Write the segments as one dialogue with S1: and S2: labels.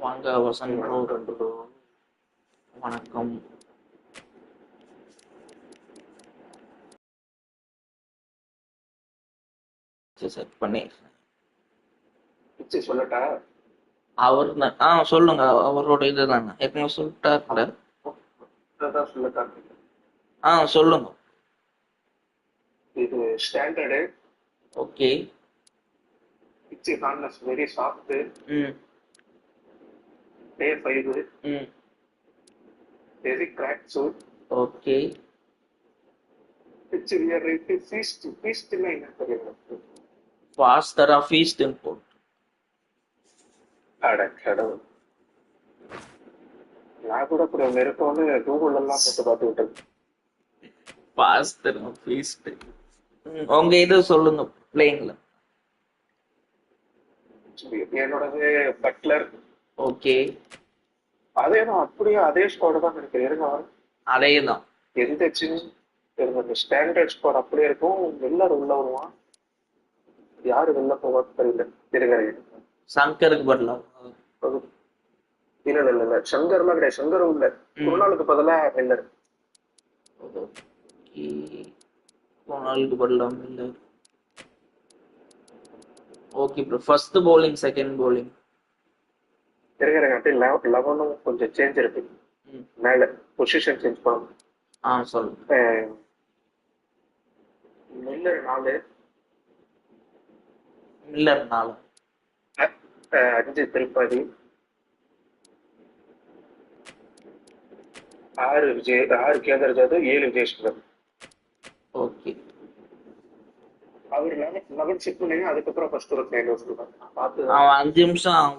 S1: வாங்க வசந்த் ப்ரோ. வணக்கம். செட் பண்ணி
S2: சொல்லட்டா?
S1: அவர் சொல்லுங்க. அவரோட இதுதானே ஏற்கனவே சொல்லிட்டாருல.
S2: சொல்லட்டா?
S1: சொல்லுங்க.
S2: இது standard.
S1: Okay.
S2: It's harness very soft. Day 5. Very cracked suit.
S1: Okay.
S2: It's we are ready feast. Feast na enna theriyum.
S1: Faster feast import.
S2: அடக்கடவு. நான் கூட அப்புறம் மெருக்கோன்னு கூகுள் எல்லாம் போட்டு பார்த்துக்கிட்டேன்.
S1: Faster feast. உங்க இது சொல்லுங்க பிளேன்ல.
S2: என்னோடது பட்லர்.
S1: ஓகே.
S2: அதேதான் அப்படியே அதே ஸ்குவாட் தான் இருக்கு. இருங்க
S1: அதேதான்.
S2: எந்த சின்ன ஸ்டாண்டர்ட் ஸ்குவாட் அப்படியே இருக்கும். வெள்ளர் உள்ள வருவான். யாரு வெளில போவான்னு தெரியல. இருங்க
S1: சங்கருக்கு பதிலா
S2: இல்ல சங்கர்லாம் கிடையாது. சங்கரும் இல்ல. குருநாளுக்கு பதிலா மில்லர்.
S1: குருநாளுக்கு பதிலா Miller. Okay bro. First bowling second bowling
S2: இருங்க அப்படியே 11 கொஞ்சம் சேஞ்ச் இருக்கு. மேல பொசிஷன் சேஞ்ச் பண்ணணும்.
S1: சொல்லுங்க.
S2: Miller 4.
S1: Miller 4.
S2: 5 Tirupati. 6 Kedar Jadhav. 7 Vijayasundar.
S1: Okay.
S2: அவர் 11 செக் பண்ணீங்க. அதுக்கப்புறம் ஃபர்ஸ்ட் ஒரு 9 வச்சுருக்காங்க. பார்த்து
S1: 5 நிமிஷம்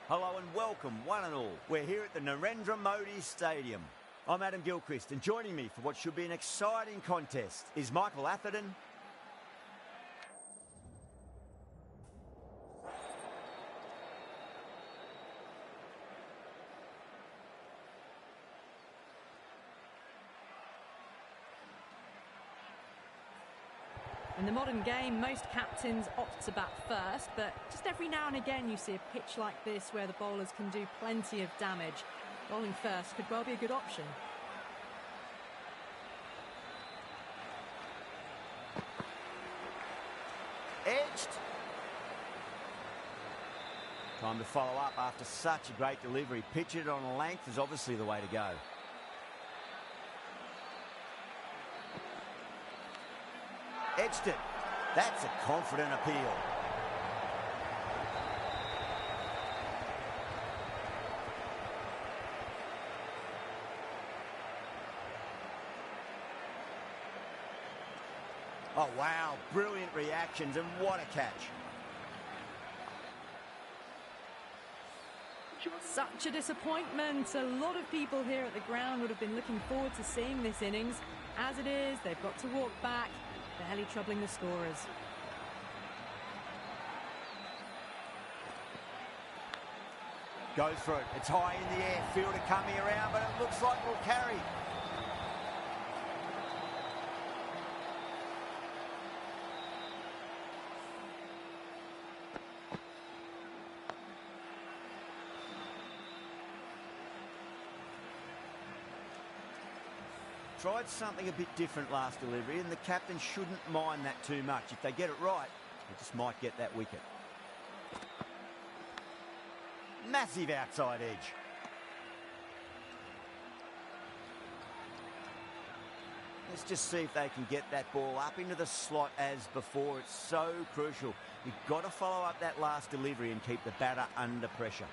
S3: Hello and welcome, one and all. We're here at the Narendra Modi Stadium. I'm Adam Gilchrist, and joining me for what should be an exciting contest is Michael Atherton.
S4: In the modern game, most captains opt to bat first, but just every now and again you see a pitch like this where the bowlers can do plenty of damage. Bowling first could well be a good option.
S3: Edged. Time to follow up after such a great delivery. Pitch it on a length is obviously the way to go. Edged it. That's a confident appeal. Oh, wow. Brilliant reactions, and what a catch.
S4: Such a disappointment. A lot of people here at the ground would have been looking forward to seeing this innings. As it is, they've got to walk back, barely troubling the scorers.
S3: Goes for it. It's high in the air. Fielder coming around, but it looks like it'll carry. Tried something a bit different last delivery, and the captain shouldn't mind that too much. If they get it right, they just might get that wicket. Massive outside edge. Let's just see if they can get that ball up into the slot as before. It's so crucial. You've got to follow up that last delivery and keep the batter under pressure.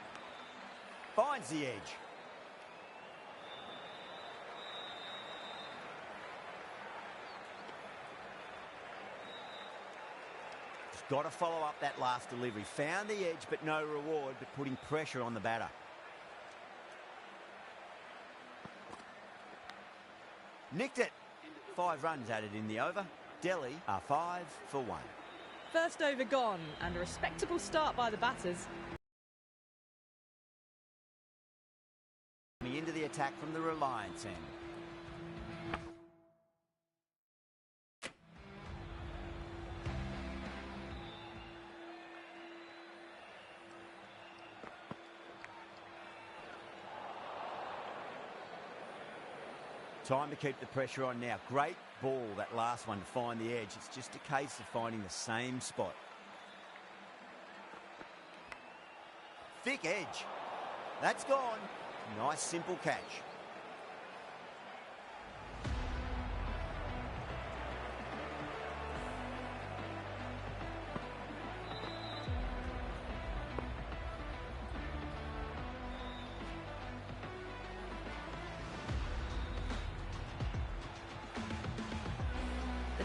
S3: Finds the edge. Got to follow up that last delivery. Found the edge, but no reward, but putting pressure on the batter. Nicked it. 5 runs added in the over. Delhi are 5 for 1.
S4: First over gone, and a respectable start by the batters.
S3: Coming into the attack from the Reliance end. Time to keep the pressure on now. Great ball, that last one, to find the edge. It's just a case of finding the same spot. Thick edge. That's gone. Nice, simple catch.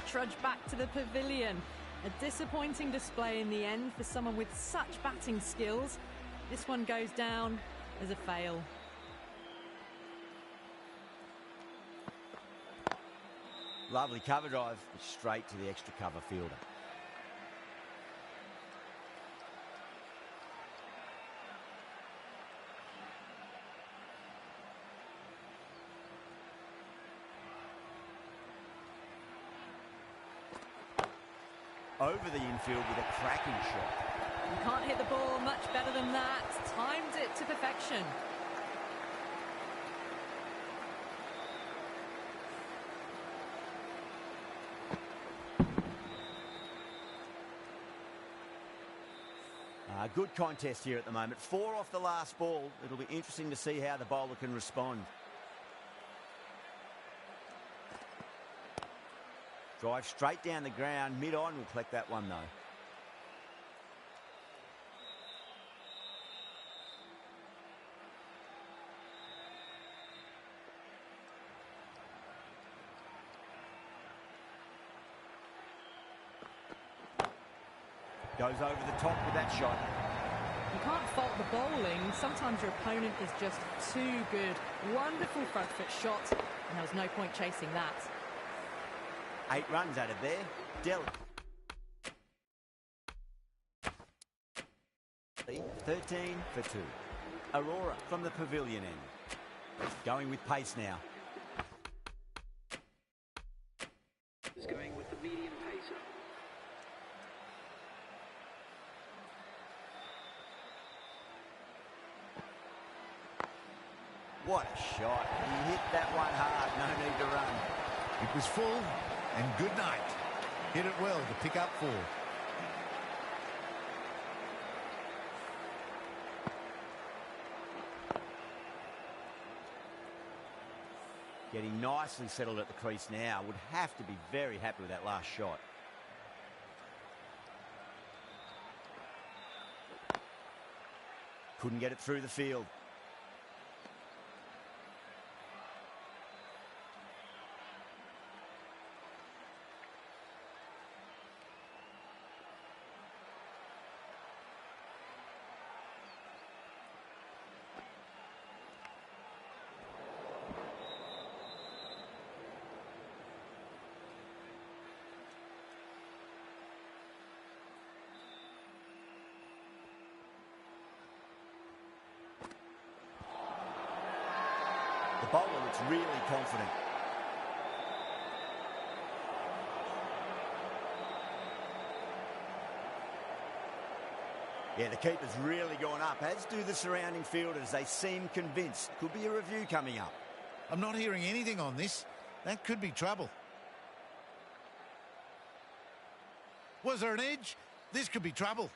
S4: Trudge back to the pavilion. A disappointing display in the end for someone with such batting skills. This one goes down as a fail.
S3: Lovely cover drive, but straight to the extra cover fielder. Over the infield with a cracking shot.
S4: You can't hit the ball much better than that. Timed it to perfection.
S3: Good contest here at the moment. 4 off the last ball. It'll be interesting to see how the bowler can respond. Drive straight down the ground. Mid-on will collect that one, though. Goes over the top with that shot.
S4: You can't fault the bowling. Sometimes your opponent is just too good. Wonderful front foot shot, and there was no point chasing that.
S3: 8 runs out of there. Delhi. 13 for 2. Aurora from the pavilion end. Going with pace now.
S5: Is going with the medium pacer.
S3: What a shot. He hit that one hard. No need to run.
S6: It was full and good night. Hit it well to pick up 4.
S3: Getting nicely settled at the crease now. Would have to be very happy with that last shot. Couldn't get it through the field. The bowler looks really confident. Yeah, the keeper's really gone up, as do the surrounding fielders. They seem convinced. Could be a review coming up.
S6: I'm not hearing anything on this. That could be trouble. Was there an edge? This could be trouble.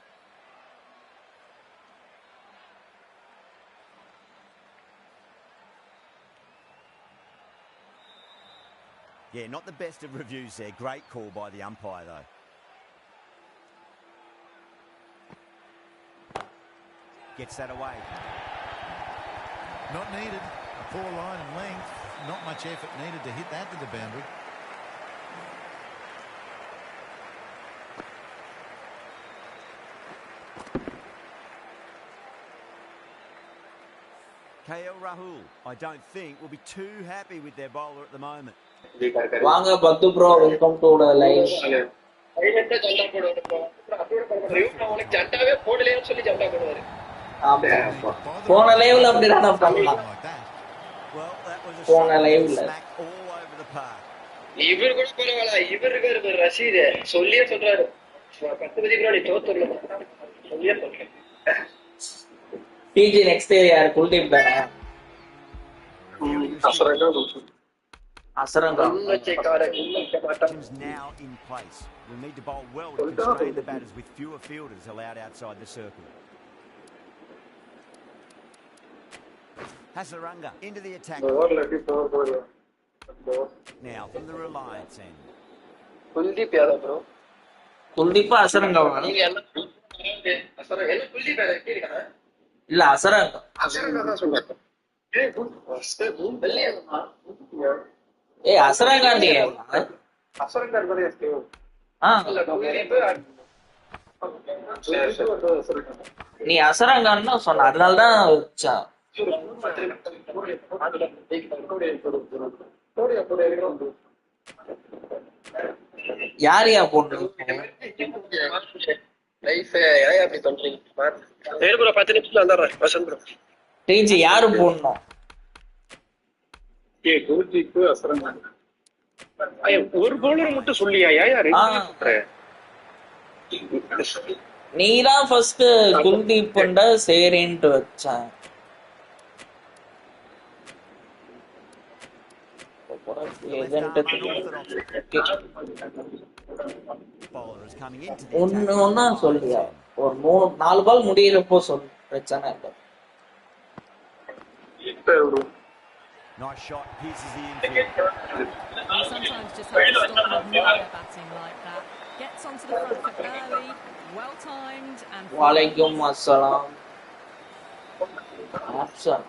S3: Yeah, not the best of reviews there. Great call by the umpire, though. Gets that away.
S6: Not needed. A poor line and length. Not much effort needed to hit that to the boundary.
S3: KL Rahul, I don't think, will be too happy with their bowler at the moment.
S1: வாங்க பத்து bro, welcome to the live. ஆமா போன லைவ்ல அப்படிதான பண்ணலாம்.
S3: Well, that was a
S1: போன லைவ்ல
S3: smack all over the park.
S2: இவர் கூட பரவாயில்ல, இவர் இருக்காரு ரஷீது சொல்லியே சொல்றாரு 10 மணி கூட தோத்துறல சொல்லியே சொல்றேன்.
S1: பிஜி நெக்ஸ்ட் யார்? குல்தீப் தானே? Azarenka
S3: Team's now in place. We'll need to bowl well to constrain the batters with fewer fielders allowed outside the circle. Hasaranga into the attack. Now from the Reliance end.
S2: Kuldeep Yadav bro.
S1: Kuldeep அசரங்காவா?
S2: நீங்க என்ன அசரங்க என்ன குல்தீப் யாதவ் கேக்குறீங்க?
S1: இல்ல Azarenka.
S2: Azarenka தான் சொல்றேன்.
S1: அசரங்காண்டியே
S2: Azarenka தானே இருக்கு. இல்ல குல்தீப்
S1: நீ அசரங்கான்னு சொன்ன, அதனாலதான் வச்சா. யாரையா போட்டு யாரு போடணும்?
S2: ஒரு பவுலர் மட்டும் சொல்லியா?
S1: நீதான் ஃபர்ஸ்ட் குல்தீப் பண்ட சரின்ட்டு வச்சேன். ஒன்னா சொல்லியா? ஒரு 4 பால் முடியறப்போ சொல், பிரச்சனை இல்லை.
S3: Nice shot, pierces the infield.
S4: You sometimes just have to stop and admire batting like that. Gets onto the front foot early, well timed and.
S1: Walaikum assalam. Absent.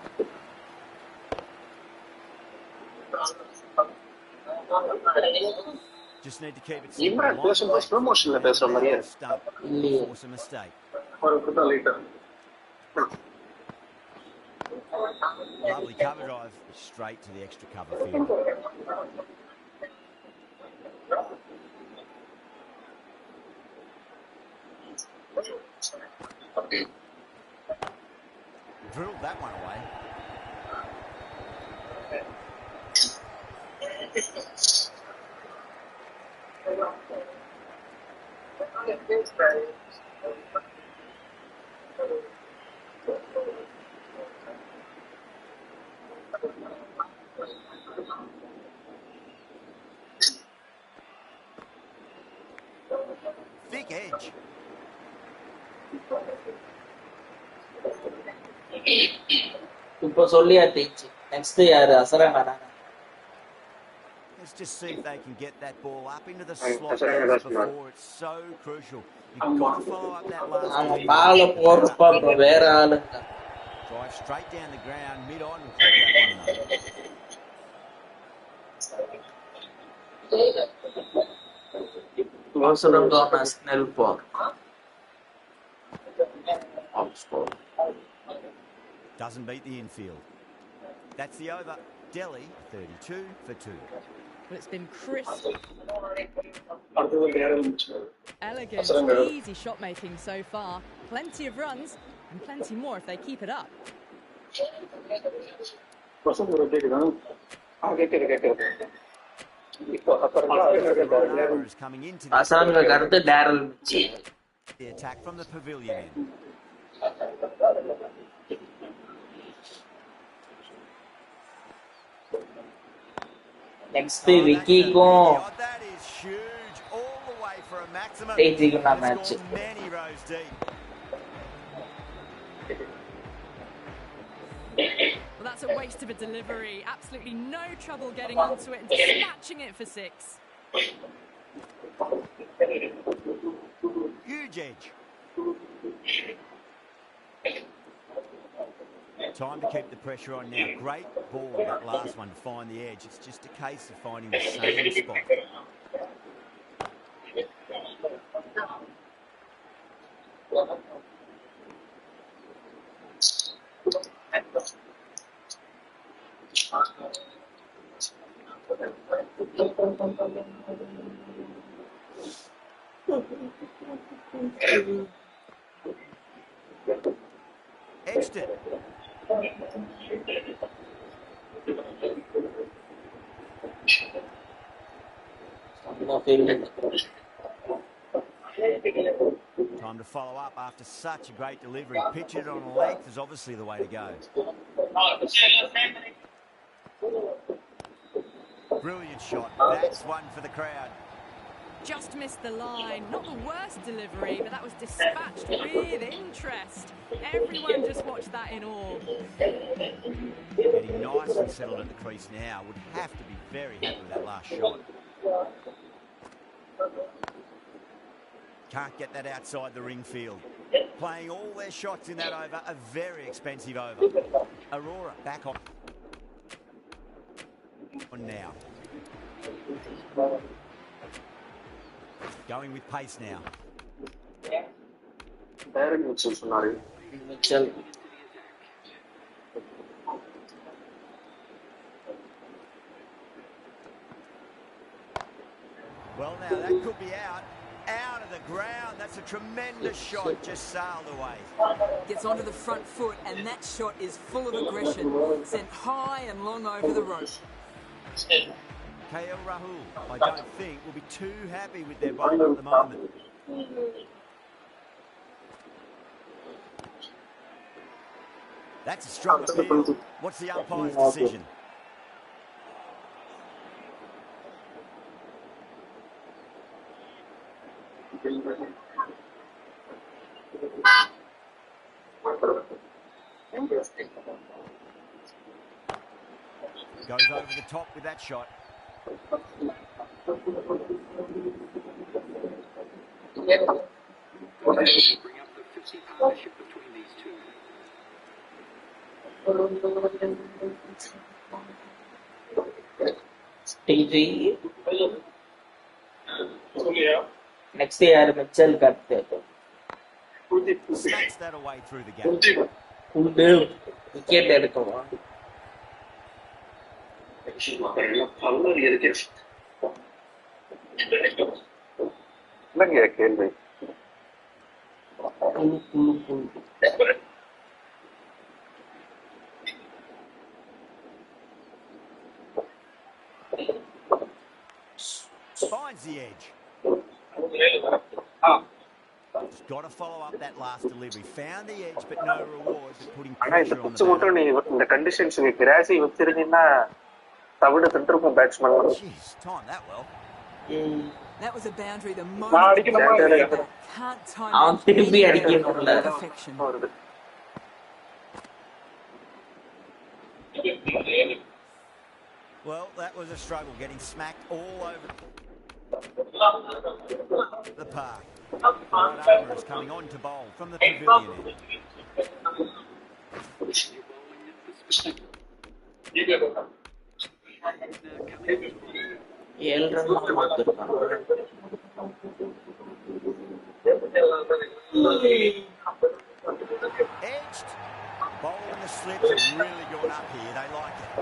S3: Just need to keep it
S2: Imran person was promotion la pesra mariya.
S3: Force a mistake.
S2: Or kuta later.
S3: Lovely cover drive straight to the extra cover field. Drilled that one away. Thick edge.
S1: இப்போ சொல்லியாச்சு. Next யாரு? அசரன் வராங்க.
S3: Let's just see if they can get that ball up into the slot as before. It's so crucial. You've got to follow up that last
S1: அவன் பால போறப்ப அப்புறம் வேற ஆளுங்க.
S3: Drive straight down the ground, mid-on will take that one though.
S1: Awesome gone snell for.
S3: Doesn't beat the infield. That's the over. Delhi 32 for 2.
S4: Well, it's been crisp, elegant, easy shot making so far. Plenty of runs and plenty more if they keep it up.
S3: Is coming into the attack from the pavilion end.
S1: Next Vicky go.
S3: That is huge, all the way for a maximum.
S1: Match.
S3: Many rows deep.
S4: Well, that's a waste of a delivery. Absolutely no trouble getting onto it and dispatching it for 6.
S3: Huge edge. Time to keep the pressure on now. Great ball, that last one, to find the edge. It's just a case of finding the same spot. Edged it. Time to follow up after such a great delivery. Pitch it on a length is obviously the way to go. Brilliant shot. That's one for the crowd.
S4: Just missed the line. Not the worst delivery, but that was dispatched with interest. Everyone just watched that in awe.
S3: Getting nice and settled at the crease now. Would have to be very happy with that last shot. Can't get that outside the ring field. Playing all their shots in that over. A very expensive over. Aurora back on now. Going with pace now.
S1: Mitchell.
S3: Well, now that could be out. Out of the ground. That's a tremendous shot. Just sailed away.
S7: Gets onto the front foot, and that shot is full of aggression. Sent high and long over the rope.
S3: KL Rahul, I don't think, will be too happy with their bowler at the moment. That's a strong appeal. What's the umpire's decision? Goes over the top with that shot.
S5: Bring up the 50 partnership between these two.
S1: TG. Next year Mitchell cut.
S3: Smacks that away through the gap.
S1: குண்டு wicket எடுக்கவா?
S2: என்னங்க கேள்வி?
S3: Finds the edge. He's got to follow up that last delivery. Found the edge, but no reward, but putting
S2: ஆனா இந்த
S3: pressure on
S2: பிச்சு
S3: the
S2: மட்டும் நீ இந்த கண்டிஷன்ஸுக்கு கிராசி வச்சிருந்தீங்கன்னா தவிட சென்றிருக்கும் batsman.
S3: Jeez, timed that well.
S7: That was a boundary the
S2: நான்
S7: moment
S2: அடிக்கணுமா
S7: the ball
S2: இல்லையா?
S7: hit that. Can't time
S1: அவன்
S7: it
S1: திருப்பி
S7: any
S1: அடிக்கணும்ல.
S7: better. Perfection.
S2: வருது.
S3: Well, that was a struggle, getting smacked all over the park. Right armour is coming on to bowl from the pavilion end.
S1: 7 run கொடுத்திருக்காங்க.
S3: Edged. Bowl in the slips have really gone up here. They like it.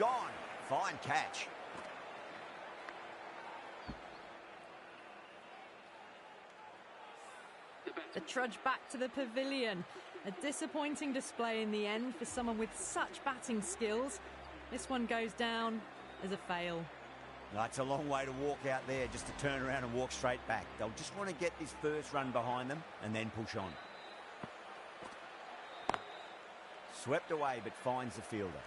S3: Gone. Fine catch.
S4: The trudge back to the pavilion. A disappointing display in the end for someone with such batting skills. This one goes down as a fail.
S3: That's a long way to walk out there, just to turn around and walk straight back. They'll just want to get this first run behind them and then push on. Swept away, but finds the fielder.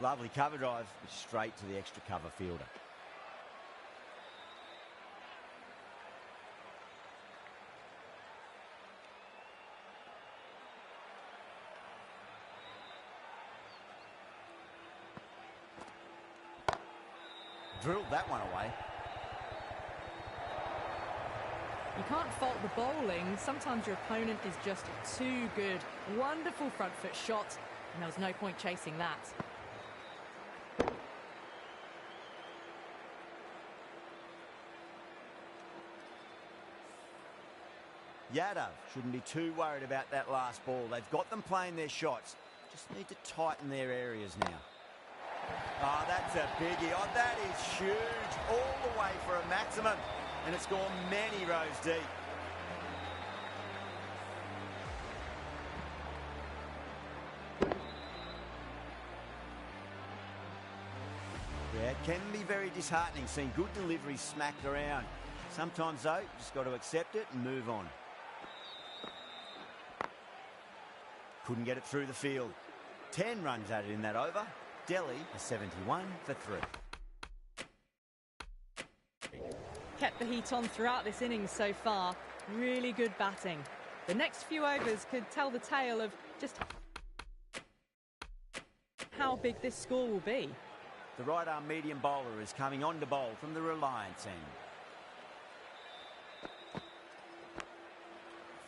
S3: Lovely cover drive, straight to the extra cover fielder. Drilled that one away.
S4: You can't fault the bowling. Sometimes your opponent is just too good. Wonderful front foot shot, and there was no point chasing that.
S3: Yadav shouldn't be too worried about that last ball. They've got them playing their shots. Just need to tighten their areas now. Oh, that's a biggie. Oh, that is huge. All the way for a maximum. And it's gone many rows deep. Yeah, it can be very disheartening seeing good deliveries smacked around. Sometimes, though, you just got to accept it and move on. Couldn't get it through the field. 10 runs added in that over. Delhi is 71 for 3.
S4: Kept the heat on throughout this innings so far. Really good batting. The next few overs could tell the tale of just how big this score will be.
S3: The right-arm medium bowler is coming on to bowl from the Reliance end.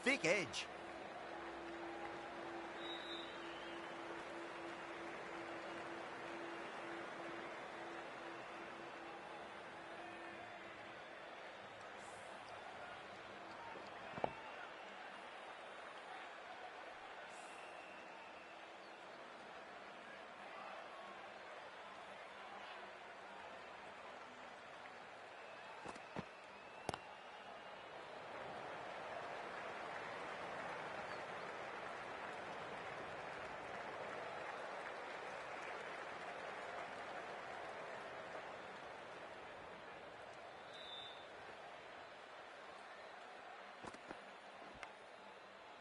S3: Thick edge.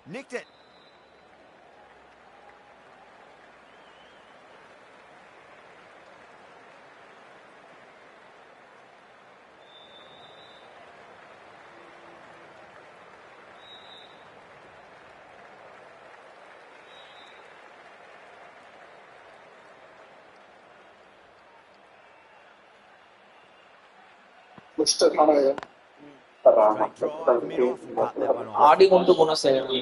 S3: Nicked it.
S2: Mister ஆனாயா
S3: Straight drive, mid-off and cut that one off.
S1: ఆడికొంటూ కొనసాగారు.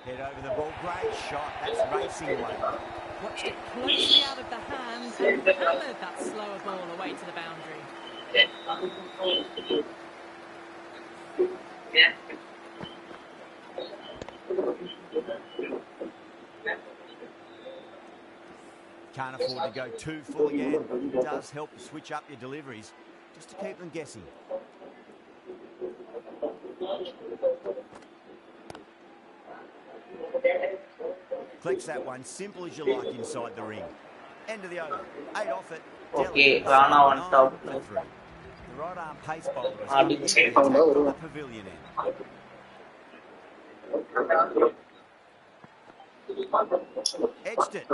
S3: Head over the ball, great shot, that's racing away.
S4: Watched it closely out of the hands and hammered that slower ball away to the boundary.
S3: Can't afford to go too full again. It does help to switch up your deliveries just to keep them guessing. Clicks that one, simple as you like inside the ring. End of the over. 8 off it.
S1: Okay, Rana on top.
S3: The right arm pace bowler is
S1: Adi.
S3: on the pavilion end. Edged it.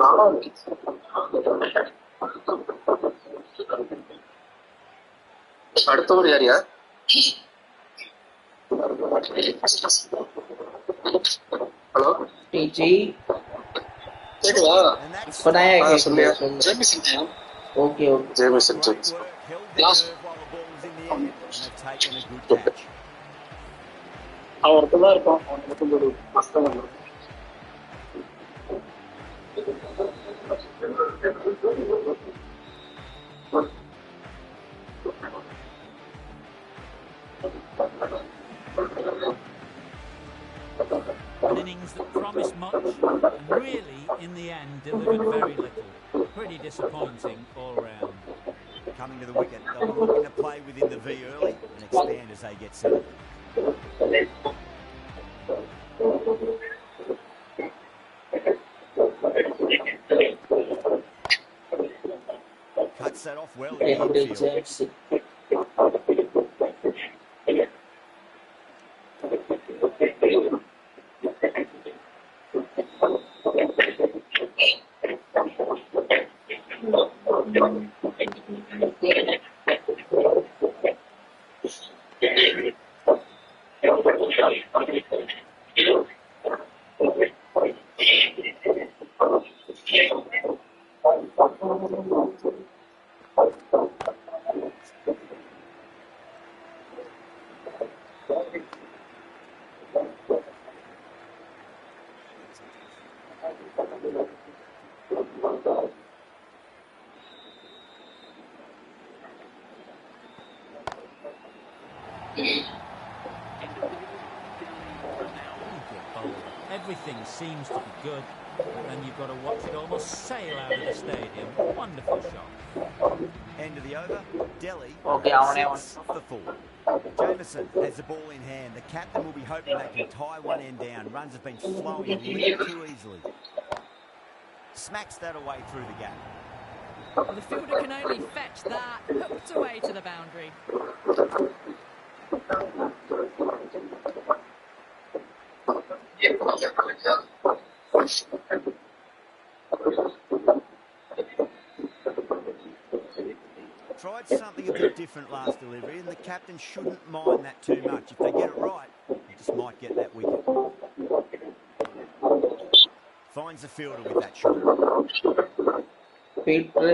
S2: அடுத்தவர் யாரியா hello
S1: டிஜி
S2: கேக்குதா
S1: இப்பதான்
S2: சொல்லியா
S1: கேக்குது.
S2: Jamieson
S1: okay okay.
S2: Jamieson
S3: Great work. Held the
S2: Last.
S3: nerve while the ball was in the air. And they've taken a good catch.
S2: அவன் ஒருத்தர் தான் இருப்பான் அவனுக்கு ஒரு கஷ்டம் இல்லை
S8: An innings that promised much and really, in the end, delivered very little. Pretty disappointing all round.
S3: Coming to the wicket, they'll be looking to play within the V early and expand as they get set. Cuts that off well in the
S1: రెండు
S3: infield.
S1: జెమ్స్.
S8: Everything seems to be good, but then you've got to watch it almost sail out of the stadium. Wonderful shot.
S3: End of the over. Delhi
S1: Okay, I want
S3: six off the full. Jameson has the ball in hand. The captain will be hoping they can tie one end down. Runs have been flowing a little too easily. Smacks that away through the gap.
S4: Well, the fielder can only fetch that, hooked away to the boundary.
S3: Tried something a bit different last delivery, and the captain shouldn't mind that too much. If they get it right, they just might get that wicket. Finds the fielder with that shot.
S1: பீட்ரு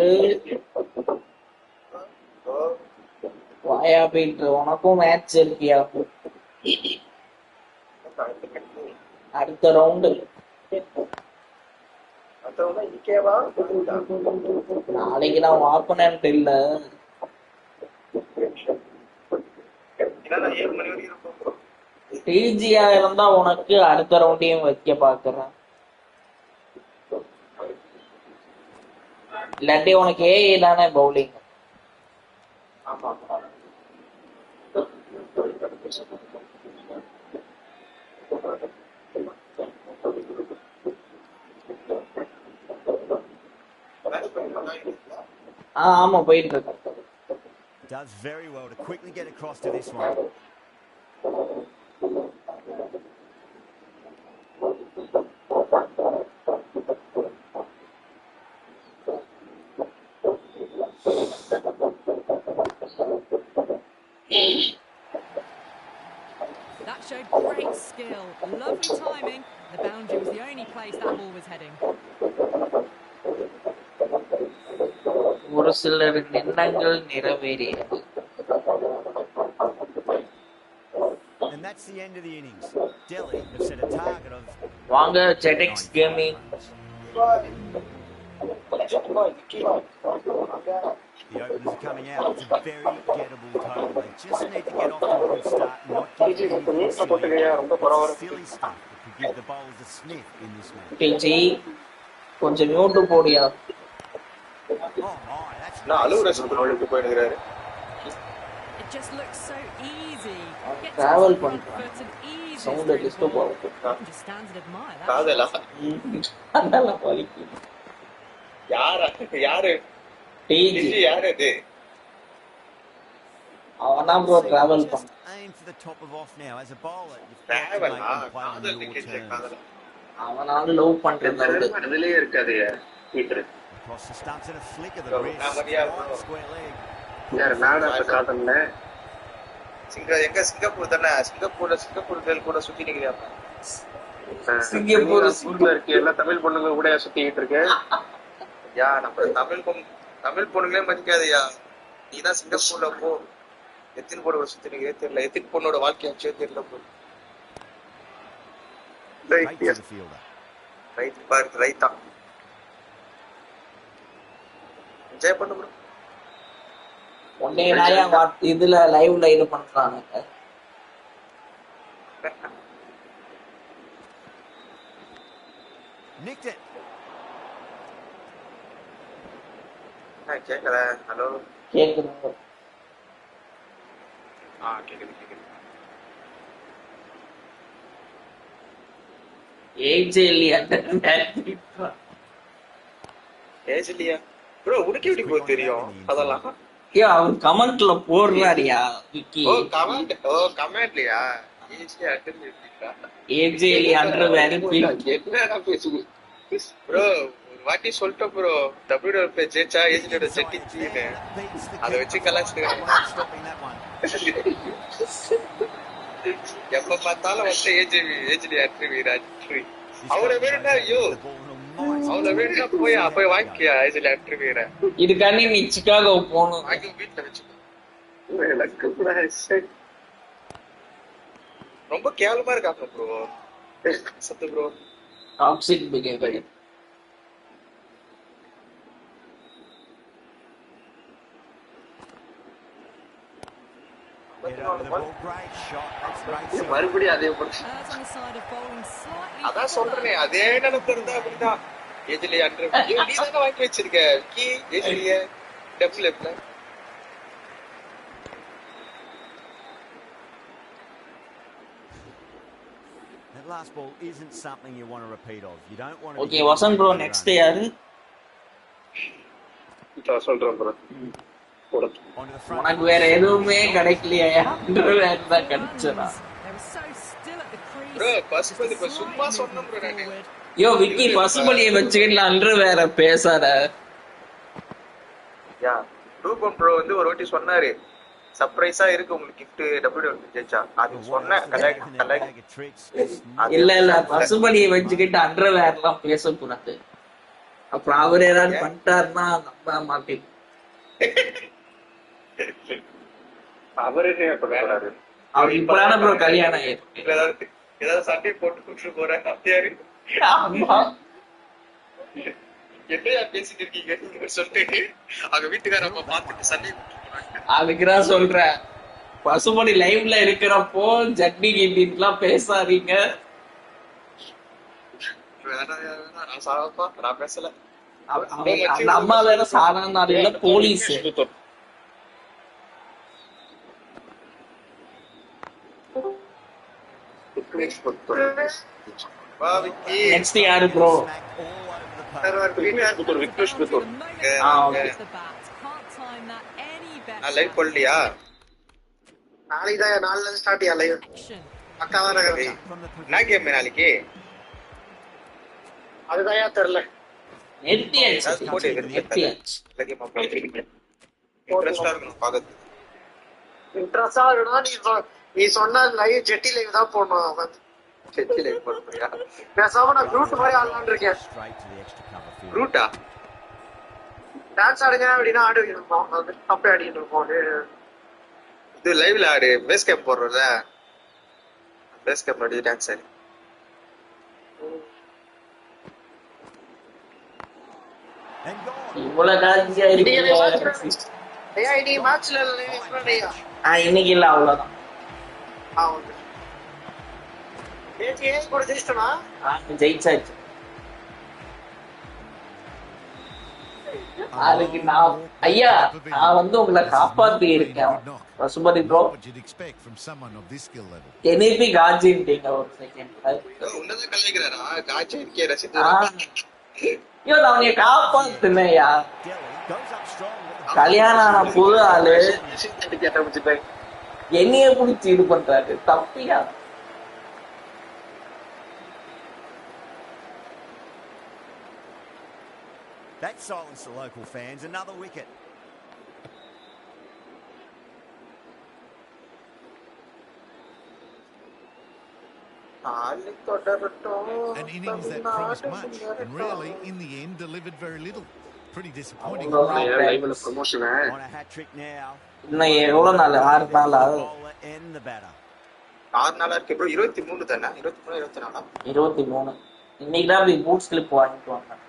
S1: வாயா பீட்ரு, உனக்கும் match இருக்கியா? அடுத்த round நாளைக்கு நான் opponent இல்ல. டிஜியா இருந்தா உனக்கு அடுத்த ரவுண்டையும் வைக்க பாக்குறேன். இல்லாட்டி உனக்கு ஏஐ தானே பவுலிங். ஆமா போயிட்டு இருக்கு.
S3: Does very well to quickly get across to this one.
S4: That showed great skill skill. Lovely timing. The boundary was the only place that ball was heading.
S1: ஒரு சிலர் எண்ணங்கள் நிறைவேறியது.
S3: And that's the end of the innings. Delhi have set a target of
S1: வாங்க JetX Gaming.
S3: The openers are coming out. It's a very gettable total. They just need to get off to a good start and not get anything silly. It's silly stuff that could give the bowlers a sniff in this match.
S1: டிஜி கொஞ்சம் mute போடியா.
S3: Oh my, that's
S2: நான் அலுவலக சுத்தம் போயிடுறாரு.
S4: It just looks so easy. Get
S1: Travel
S4: to the front
S1: பண்றான்.
S4: foot and easy
S1: Sound
S4: straight
S1: disturb
S4: ball.
S1: ஆகும்.
S4: Just stand and admire that.
S2: காதலா
S1: அதனால வலிக்குது.
S2: யாரு
S1: டிஜி
S2: யாரு இது?
S1: அவனா ப்ரோ டிராவல்
S3: Just
S1: பண்ண.
S3: aim for the top of off now. As a bowler, you've got to
S2: travel
S3: make them play on
S2: காதல்
S3: your
S2: டிக்கெட்
S3: terms.
S2: காதலா
S1: அவனால லவ் பண்றது.
S2: அதுலயே இருக்காது Peter.
S3: Across the stumps and a flick of the
S2: Bro,
S3: wrist.
S2: நான் Maria bro.
S3: Wide square leg.
S2: யார் நானா காதல்ல சிங்கப்பூர் தானே. சிங்கப்பூர் கேர்ள் கூட சுத்தி நிக்கிறியா? சிங்கப்பூர்ல இருக்க எல்லா தமிழ் பொண்ணுங்க கூட சுத்திட்டு இருக்கு. யா நம்ம தமிழ் பொண்ணுங்களே மதிக்காதயா. நீதான் சிங்கப்பூர்ல போ. எத்தனை பொண்ணு கூட சுத்தி நிக்கிறே தெரியல. எத்தனை பொண்ணோட வாழ்க்கையாச்சே தெரியல போ.
S3: Right to the fielder.
S2: Right பாரு ரைட்டா. என்ஜாய் பண்ணு ப்ரோ.
S1: ஒன்னே நாயா இதுல லைவ்ல இது பண்றானுங்க.
S3: Nicked it.
S2: கேக்குதா? ஹலோ
S1: கேக்குது.
S2: கேக்குது.
S1: ஏஜே இல்லையா?
S2: ஏஜ் இல்லையா ப்ரோ? உனக்கு எப்படி ப்ரோ தெரியும் அதெல்லாம்?
S1: ஏ அவர் கமெண்ட்ல போடுறாரியா விக்கி.
S2: கமெண்ட்லயா? ஈஸியா அட்டெண்ட் பண்ணிட்டா.
S1: ஏஜே இல்லையா அண்டர் வேர்
S2: என்னடா பேசுது ப்ரோ? ஒரு வாட்டி சொல்லிட்டோம் ப்ரோ. WWF ஜெயிச்சா ஏஜ்லியோட செட்டிச்சின்னு அதை வச்சு கலாச்சிட்டு
S3: Stopping that one.
S2: எப்ப பார்த்தாலும் வந்து ஏஜ்லி அட்ரி வீராஜ் அவரை வேணும்னா ஐயோ அவளை வேணும்னா போய் வாங்கிக்கியா ஏஜ்லி அட்ரி வீர.
S1: இதுக்காண்டி நீ சிகாகோ போகணும்.
S2: வாங்கி வீட்டுல வச்சுக்கோ. ரொம்ப கேவலமா இருக்காங்க ப்ரோ. சத்து ப்ரோ.
S1: Toxic behaviour.
S2: மறுபடியும் அதே
S4: As on the side of bowling slightly.
S2: அதான் சொல்றேனே அதே நினைப்பு இருந்தா அப்படிதான். ஏஜ்லி அட்ரி நீ தானே வாங்கி வச்சிருக்க கி ஏஜ்லிய டெப்லெப்ல.
S3: That last ball isn't something you want to repeat of. You don't want to.
S1: Okay Vasanth bro next யாரு?
S2: சொல்றேன் ப்ரோ.
S3: Onto the front.
S1: உனக்கு வேற எதுவுமே கிடைக்கலையா? அண்டர் வேர் தான் கிடைச்சதா?
S4: They were so still at the crease.
S2: Bro Pasupathi இப்ப சும்மா சொன்னேன் ப்ரோ நானு.
S1: யோ விக்கி பசுபலியை வச்சுக்கிட்டு அண்டர் வேற பேசாத.
S2: யா ரூபம் ப்ரோ வந்து ஒரு வாட்டி சொன்னாரு சர்ப்ரைஸா இருக்கு உங்களுக்கு gift WWF ஜெயிச்சா. அது சொன்னேன்
S1: இல்ல பசுபலியை வச்சுக்கிட்டு அண்டர் வேர்லாம் பேசக்கூடாது. அப்புறம் அவர் ஏதாவது பண்ணிட்டாருன்னா நம்ப மாட்டேன்.
S2: அவரு வேறாரு
S1: அவர் இப்பதான ப்ரோ கல்யாணம் ஆயிருக்கு.
S2: ஏதாவது சண்டை போட்டு கூட்டு போறேன் அப்படியாரு.
S1: ஆமா
S2: என்னையா பேசிட்டு இருக்கீங்க சொல்லிட்டு அவங்க வீட்டுக்காரங்க பார்த்துட்டு சண்டை
S1: அதுக்குதான் சொல்றேன் பசுமணி லைவ்ல இருக்கிறப்போ ஜட்னி கிண்டின்லாம் பேசாதீங்க.
S2: நான் பேசல.
S1: அந்த அம்மா வேற சாதாரண இல்ல போலீஸ். நெக்ஸ்ட் யாரு ப்ரோ?
S2: லைவ் போடலையா? நாளைக்குதான் நாலுல இருந்து ஸ்டார்ட் லைவ். பக்காவா இருக்கு. என்ன கேம் நாளைக்கு? அதுதான் தெரியல. இன்ட்ரெஸ்டா இருக்கணும். நீ சொன்ன லைவ் ஜெட்டி லைவ் தான் போடணும். செஞ்சி லைன் போறியா
S9: பேசாம நான் ரூட் மாதிரி ஆடலாம்னு இருக்கேன்.
S3: Straight to the extra cover field.
S2: ரூட்டா
S9: டான்ஸ் ஆடுங்க அப்படின்னா ஆடிட்டு இருப்போம். அது அப்படி ஆடிட்டு இருப்போம்.
S2: இது லைவ்ல ஆடு பேஸ் கேம்ப் போடுறல பேஸ் கேம்ப் ஆடி டான்ஸ் ஆடு
S3: And gone.
S1: இவ்வளவு காட்சியா இருக்கு.
S9: ஐயா இனி மேட்ச்ல இல்லையா?
S1: இன்னைக்கு இல்ல, அவ்வளவுதான்.
S9: ஓகே. நேத்து ஏன் கூட ஜெயிச்சிட்டோனா?
S1: ஜெயிச்சாச்சு. அதுக்கு நான் ஐயா நான் வந்து உங்களை காப்பாத்தி இருக்கேன் Pasupathi bro.
S6: What you'd expect from someone of this skill level.
S1: என்னைப்பி காஜின்ட்டீங்க ஒரு செகண்ட்.
S2: உன்னதான் கலைக்கிறாரா காட்சி இருக்கே ரசித்து
S1: ஐயோ நான் உன்னை காப்பாத்துனேயா.
S3: Delhi goes up strong with the
S1: கல்யாணம் ஆன புது ஆளு
S2: கேட்ட
S1: என்னைய பிடிச்சி இது பண்றாரு தப்பியா.
S3: That silenced the local fans. Another wicket.
S6: An innings that promised much and really, in the end, delivered very little. Pretty disappointing.
S2: Promotion
S3: On a hat trick now.
S1: இன்னும் எவ்வளவு நாள்? 6 நாள் ஆகுது.
S3: Bowler and the batter.
S2: 6 நாளா இருக்கு bro 23 தானே 23 24
S1: 23. இன்னைக்கு தான் போய் பூட் ஸ்லிப் வாங்கிட்டு வந்தேன்.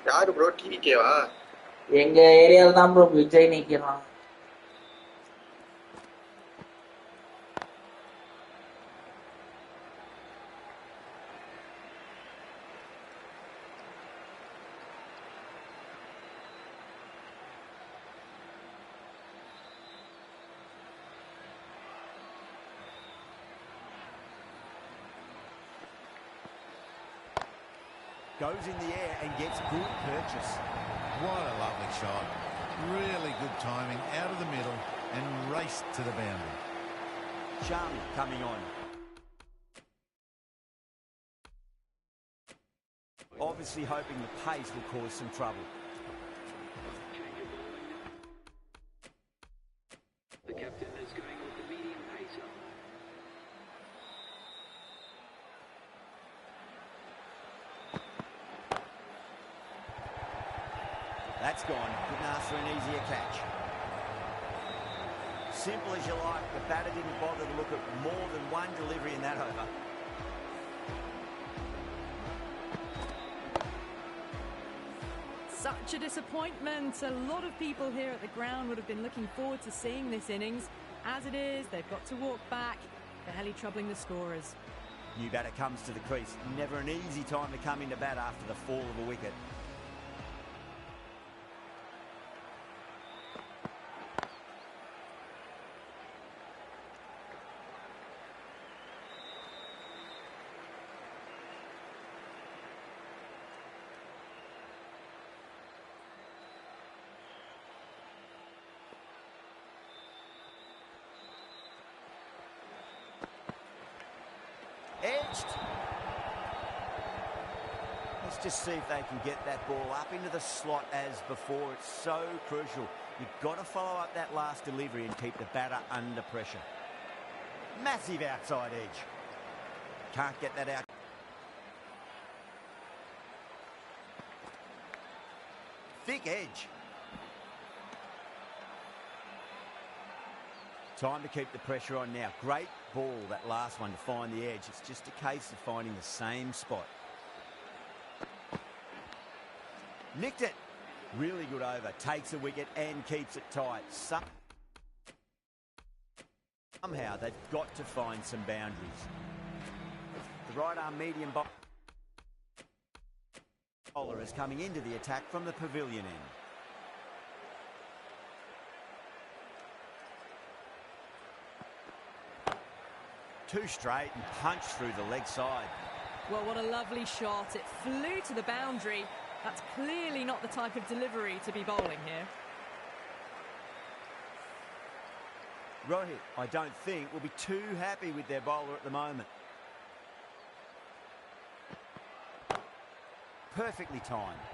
S2: யாரு ப்ரோ டிவிகேவா?
S1: எங்க ஏரியால தான் ப்ரோ விஜய் நிக்கிறான்.
S3: Goes in the air and gets good purchase.
S6: What a lovely shot. Really good timing, out of the middle and raced to the boundary.
S3: Sharma coming on. Obviously hoping the pace will cause some trouble.
S5: The captain is going with the medium pacer.
S3: That's gone. Couldn't ask for an easier catch. Simple as you like. The batter didn't bother to look at more than one delivery in that over.
S4: Such a disappointment. A lot of people here at the ground would have been looking forward to seeing this innings. As it is, they've got to walk back, barely troubling the scorers.
S3: New batter comes to the crease. Never an easy time to come into bat after the fall of a wicket. Edged. Let's just see if they can get that ball up into the slot as before. It's so crucial. You've got to follow up that last delivery and keep the batter under pressure. Massive outside edge. Can't get that out. Thick edge. Time to keep the pressure on now. Great ball, that last one, to find the edge. It's just a case of finding the same spot. Nicked it. Really good over. Takes a wicket and keeps it tight. Somehow they've got to find some boundaries. The right arm medium bowler is coming into the attack from the pavilion end. Too straight and punched through the leg side.
S4: Well, what a lovely shot. It flew to the boundary. That's clearly not the type of delivery to be bowling here.
S3: Rohit, I don't think, will be too happy with their bowler at the moment. Perfectly timed.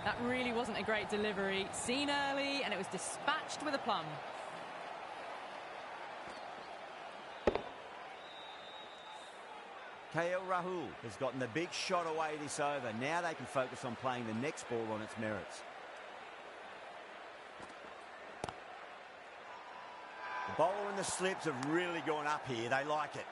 S4: That really wasn't a great delivery. Seen early, and it was dispatched with a plum.
S3: KL Rahul has gotten the big shot away this over. Now they can focus on playing the next ball on its merits. The bowler and the slips have really gone up here. They like it.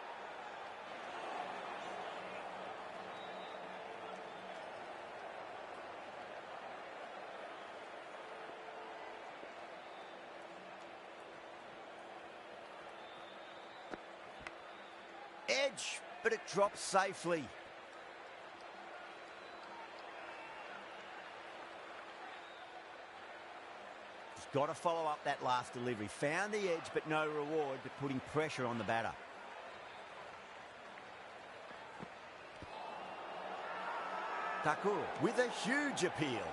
S3: Edge, but it drops safely. He's got to follow up that last delivery. Found the edge, but no reward, but putting pressure on the batter. Thakur with a huge appeal.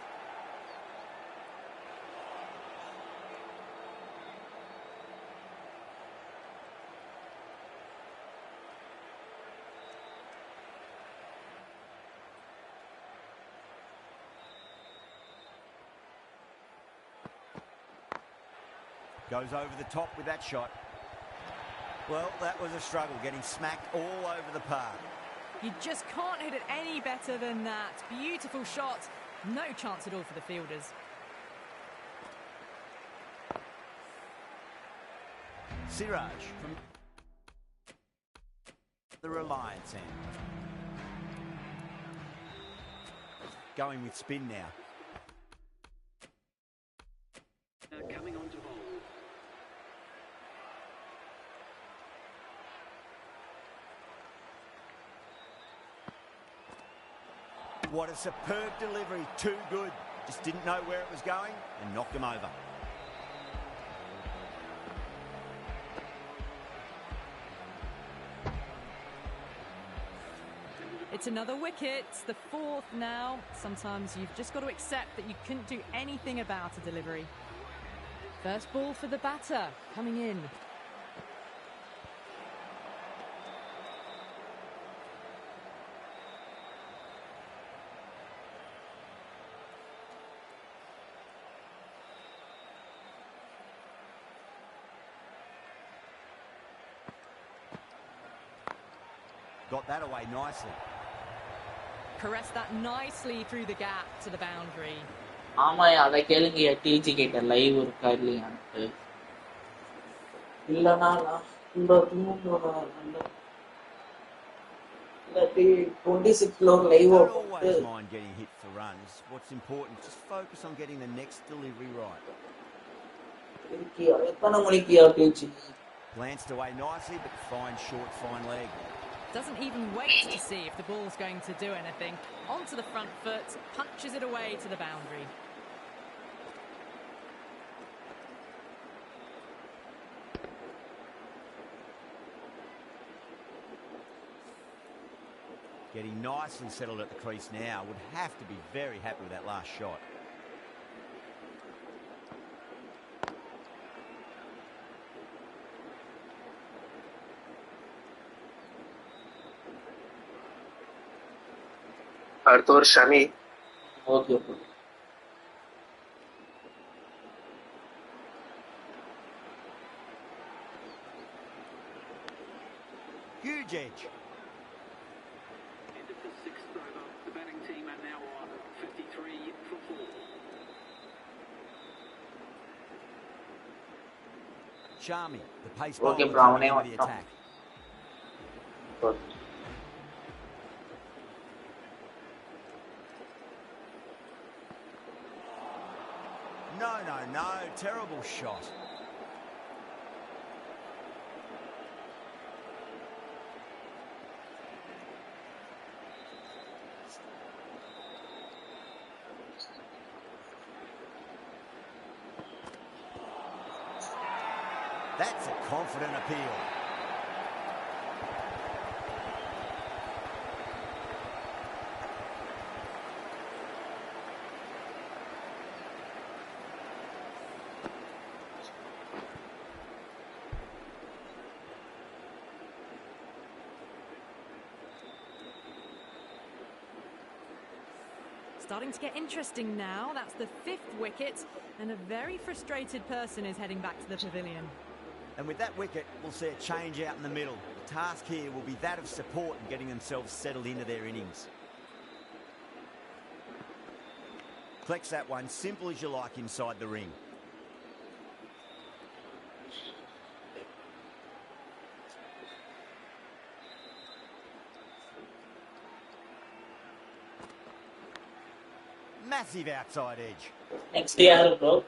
S3: Goes over the top with that shot. Well, that was a struggle, getting smacked all over the park.
S4: You just can't hit it any better than that. Beautiful shot. No chance at all for the fielders.
S3: Siraj from the Reliance end. Going with spin now.
S5: Coming on to bowl.
S3: What a superb delivery. Too good. Just didn't know where it was going and knocked him over.
S4: It's another wicket, the fourth now. Sometimes you've just got to accept that you couldn't do anything about a delivery. First ball for the batter, coming in.
S3: Got that away nicely.
S4: Caressed that nicely through the gap to the boundary.
S1: ஆமாயா அதை கேளுங்கயா டிஜி கிட்ட live இருக்கா இல்லையான்ட்டு இல்லனா இந்த இல்லாட்டி 26 floor live
S3: Don't always mind getting hit for runs. What's important, just focus on getting the next delivery right.
S1: எத்தனை மணிக்குயா டிஜி
S3: Glanced away nicely, but fine leg.
S4: Doesn't even wait to see if the ball's going to do anything. Onto the front foot, punches it away to the boundary.
S3: Getting nicely settled at the crease now. Would have to be very happy with that last shot.
S9: Arthur Shami.
S1: Okay.
S3: Huge edge.
S5: End of the sixth over. The batting team are now on 53 for 4.
S3: Shami, the pace
S1: Okay,
S3: bowler
S1: Brown,
S3: coming in with the attack.
S1: Good.
S3: No, terrible shot. That's a confident appeal.
S4: Starting to get interesting now. That's the 5th wicket, and a very frustrated person is heading back to the pavilion.
S3: And with that wicket, we'll see a change out in the middle. The task here will be that of support and getting themselves settled into their innings. Collects that one, simple as you like inside the ring. Massive outside edge.
S1: Next year, bro.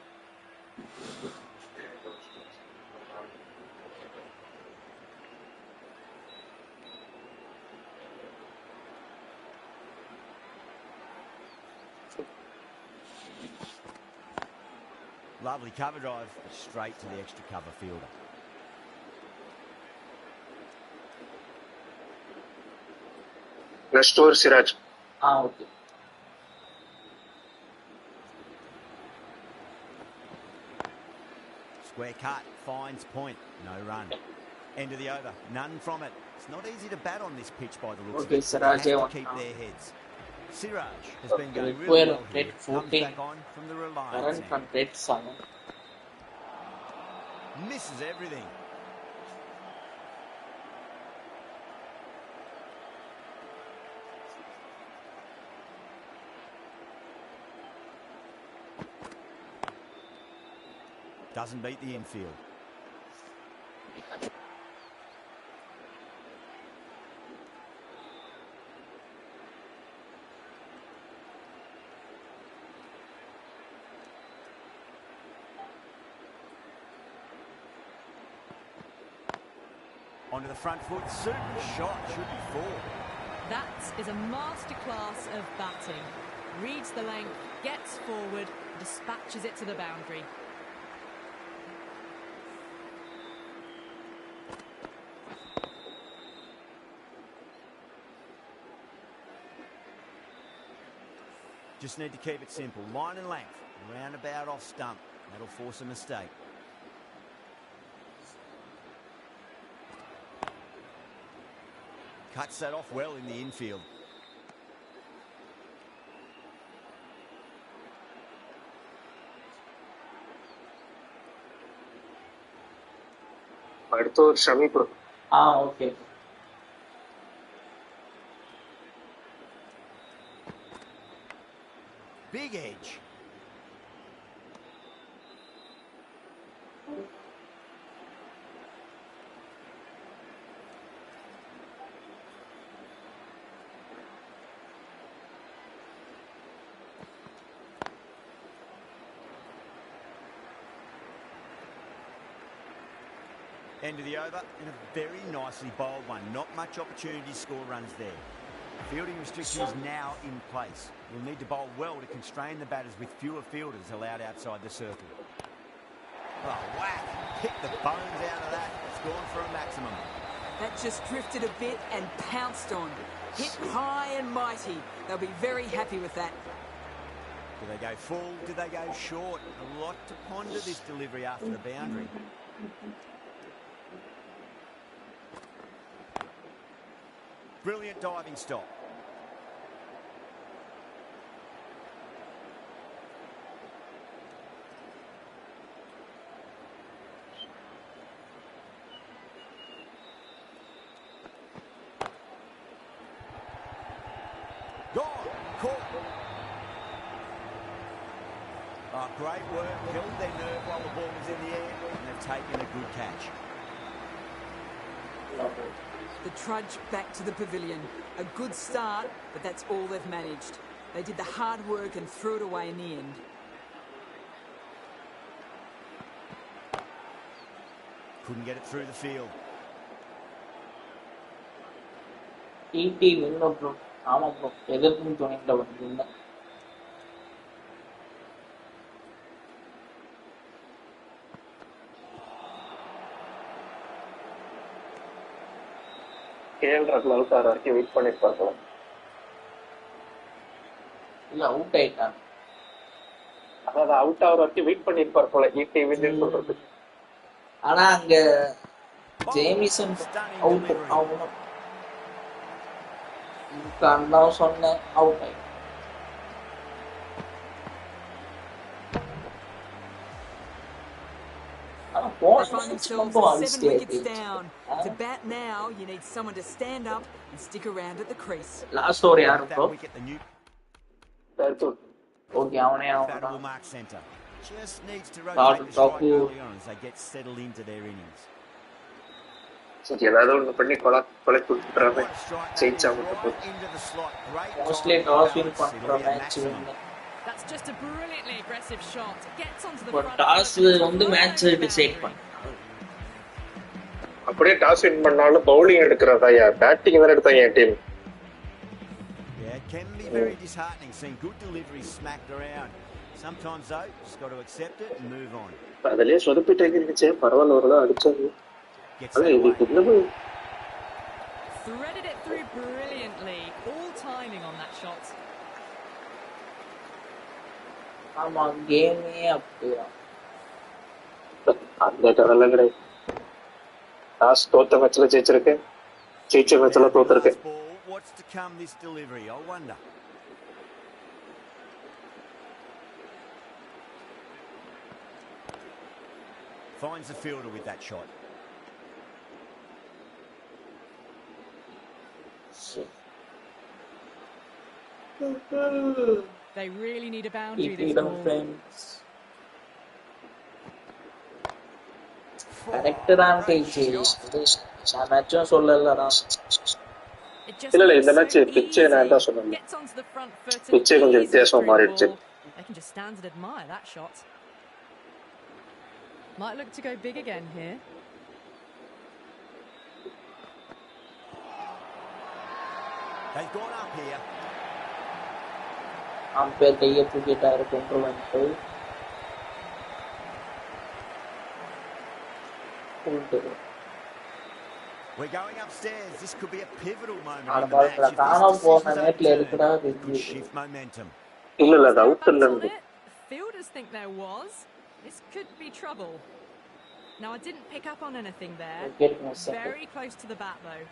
S3: Lovely cover drive, straight to the extra cover fielder.
S9: Next over Siraj.
S1: Okay.
S3: Square cut, finds point, no run. End of the over, none from it. It's not easy to bat on this pitch by the looks of it.
S1: Siraj
S3: They have to keep their heads. Siraj has been going really well here. Comes back on from the Reliance end. Misses everything. Doesn't beat the infield. Onto the front foot, super shot, should be 4.
S4: That is a masterclass of batting. Reads the length, gets forward, dispatches it to the boundary.
S3: Just need to keep it simple. Line and length, roundabout off stump. That'll force a mistake. Cuts that off well in the infield.
S9: അടുത്ത ഒരു ഷമീപ്.
S1: Okay.
S3: Big edge. End of the over, and a very nicely bowled one. Not much opportunity to score runs there. Fielding restrictions now in place. You'll need to bowl well to constrain the batters with fewer fielders allowed outside the circle. Oh, whack! Pick the bones out of that. It's gone for a maximum.
S7: That just drifted a bit and pounced on. Hit high and mighty. They'll be very happy with that.
S3: Do they go full? Do they go short? A lot to ponder this delivery after the boundary. Brilliant diving stop. Gone. Caught. Oh, great work. Held their nerve while the ball was in the air, and they've taken a good catch.
S7: The trudge back to the pavilion. A good start, but that's all they've managed. They did the hard work and threw it away in the end.
S3: Couldn't get it through the field.
S1: TT winner, bro. ஆமா bro, எதிர்ப்பும் துணிந்த வந்து
S9: KL ராகுல் out ஆகிற வரைக்கும் wait பண்ணிருப்பாரு.
S1: இல்ல out ஆயிட்டான்.
S9: அதாவது அவுட் ஆகிற வரைக்கும் வெயிட் பண்ணிருப்பாரு போல ஈட்டி வின்னு சொல்றது.
S1: ஆனா அங்க ஜேமிசன் அவுட் ஆகணும் சொன்ன அவுட் ஆயிட்டான்.
S7: find themselves 7 wickets down. To bat now, you need someone to stand up and stick around at the crease.
S1: Last over yaar
S3: That
S1: bro.
S3: wicket, the new
S1: Okay, avane
S3: battable mark centre. Just needs to
S1: Third
S3: rotate the strike
S1: Taku.
S3: early on as they get settled into their innings.
S9: ஏதாவது ஒண்ணு பண்ணி கொலை கொடுத்துறாங்க
S3: What a strike that
S9: ஜெயிச்சா
S3: is,
S9: மட்டும்
S3: right
S9: போதும்.
S3: into the slot. Great
S1: Mostly
S3: timing and
S1: toss win
S3: balance. It'll
S1: பண்ற
S3: be a
S1: match
S3: maximum.
S4: That's just a brilliantly aggressive shot. Gets onto the
S1: but
S4: front
S1: toss
S4: foot, it's
S1: வந்து
S4: right
S1: match
S4: over the
S1: decide
S4: boundary.
S1: பண்ணு
S9: அப்படியே toss win பண்ணாலும் bowling எடுக்கிறதா batting தானே எடுத்தாங்க என் team.
S3: Yeah, it can be very disheartening seeing good deliveries smacked around. Sometimes though, just got to accept it and move on.
S9: அதுலயே சொதப்பிட்டு இருந்துச்சு, பரவாயில்ல ஒரு தான் அடிச்சது.
S3: Gets
S9: ஆனா
S3: that
S9: இது
S3: away.
S9: என்னது
S4: Threaded it through brilliantly. All timing on that shot.
S1: ஆமா கேமே அப்படியா
S9: அந்த கதெல்லாம் கிடையாது. டாஸ் தோத்த மேட்ச்ல ஜெயிச்சிருக்கேன், ஜெயிச்ச மேட்ச்ல தோத்திருக்கேன்.
S3: Last ball, what's to come this delivery? I wonder. Finds the fielder with that shot.
S4: They really need a boundary
S1: keep
S4: this
S1: it on
S4: ball.
S1: friends கரெக்டான பேச்சு நான் மேட்சும் சொல்லலடா
S4: It just
S9: இல்ல
S4: looks
S9: இந்த
S4: so
S9: மேட்ச் பிச்சே நான் தான்
S4: easy.
S9: சொன்னேன்.
S4: Gets onto the front foot and
S9: பிச்சே கொஞ்சம்
S4: eases
S9: வித்தியாசமா
S4: through the
S9: மாறிடுச்சு.
S4: ball. They can just stand and admire that shot. Might look to go big again here.
S3: They've gone up here.
S1: Ampere கையை தூக்கிட்டாரு கொண்டு வந்துட்டு
S3: We're going upstairs. This could be a pivotal moment
S1: ஆனா
S3: in the match.
S1: பாருங்க
S3: If
S1: காணாம
S3: this
S1: போன
S3: decision's
S1: நேரத்துல
S3: overturned,
S1: இருக்குடா
S3: it could
S1: இது
S3: shift momentum.
S9: இல்ல இல்ல அது
S4: Was there a
S9: அவுட் இல்ல
S4: bounce on it? Fielders think there was. This could be trouble. Now I didn't pick up on anything there.
S1: Get more second.
S4: Very close to the bat though.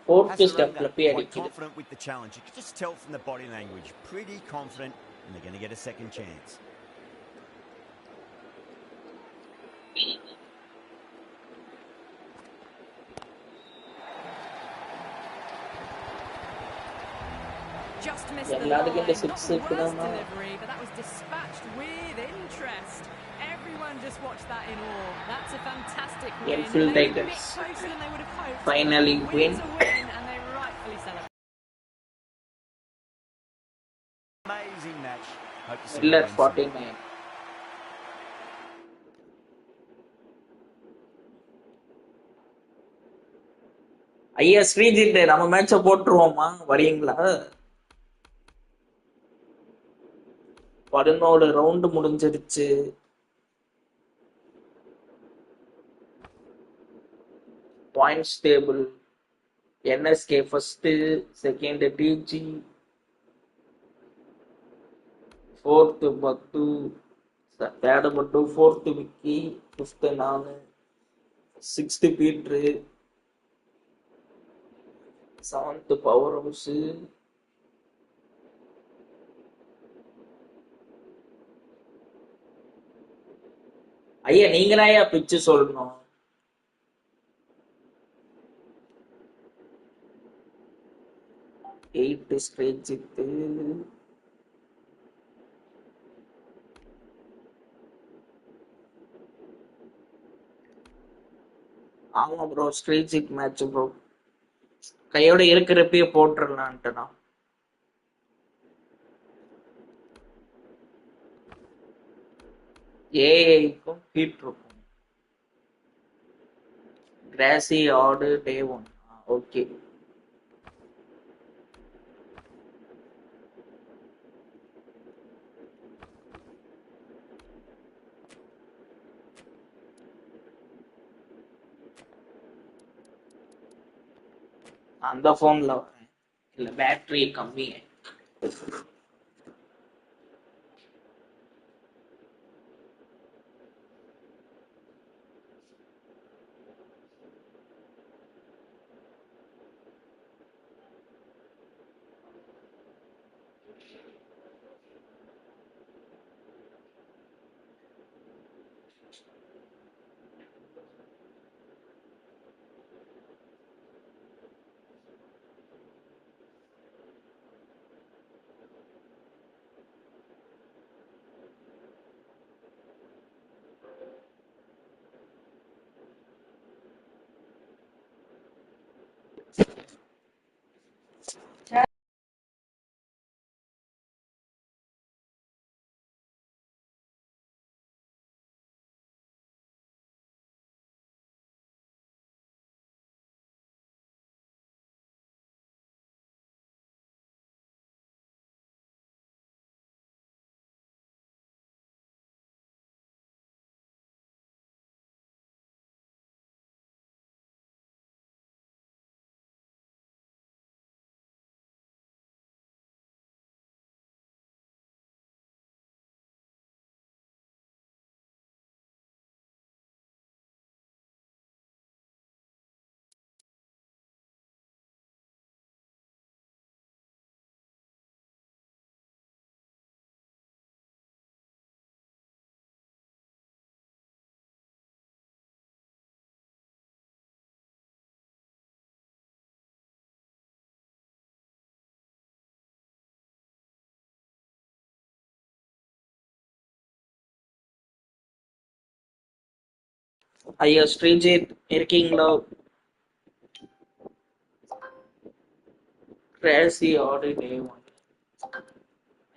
S1: fourth
S3: Hasn't
S1: step
S3: run that.
S1: போய்
S3: Quite
S1: அடிக்குது
S3: confident with the challenge. You can just tell from the body language. Pretty confident, and they're going to get a second chance.
S4: Just missed the line.
S1: எல்லாத்துக்கும் இந்த
S4: Not
S1: six
S4: the worst
S1: இருக்குதாமா
S4: delivery, but that was dispatched with interest. Everyone just watched that in awe. That's a fantastic win.
S1: Enfield
S4: They were a bit
S1: Tigers
S4: closer than they would have hoped.
S1: finally win.
S4: Win's a win, and they rightfully celebrate.
S3: Amazing match. Hope to see
S1: Miller
S3: you again soon.
S1: 49 ஐயா ஸ்ரீஜித் நம்ம மேட்ச போட்டுருவோமா வரீங்களா 11 round முடிஞ்சிருச்சு points table NSK first second டிஜி fourth பத்து third பட்டு fourth Vicky fifth நானு sixth பீட்ரு seventh powerhouse ஐயா நீங்களாயா பிச்சு சொல்லணும் 8 ஸ்ட்ரேஜித்து ஆமா ப்ரோ ஸ்ட்ரேஜிக் மேட்ச் ப்ரோ கையோட இருக்கிறப்பயே போட்டுடலான்ட்டு நான் ஏஐக்கும் ஹீட் இருக்கும் கிராசி ஆடு டே 1 ஓகே அந்த போன்ல வரேன் இல்ல பேட்டரி கம்மி ஐயா ஸ்ரீஜித் இருக்கீங்களா? கிரேசி ஆடி டே ஒன்.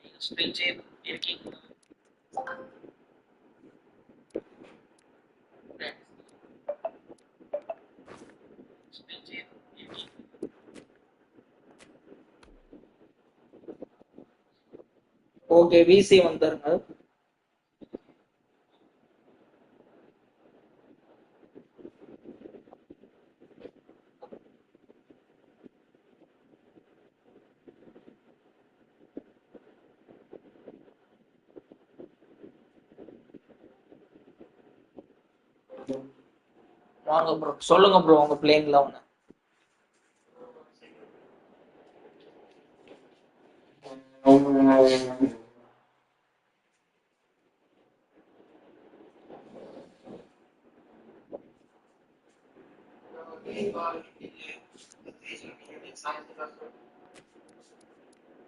S1: ஐயா ஸ்ரீஜித் இருக்கீங்களா? ஸ்ரீஜித் இருக்கீங்களா? ஓகே விசி வந்துருங்க. வாங்க ப்ரோ, சொல்லுங்க ப்ரோ உங்க பிளேன்ல ஒண்ணு.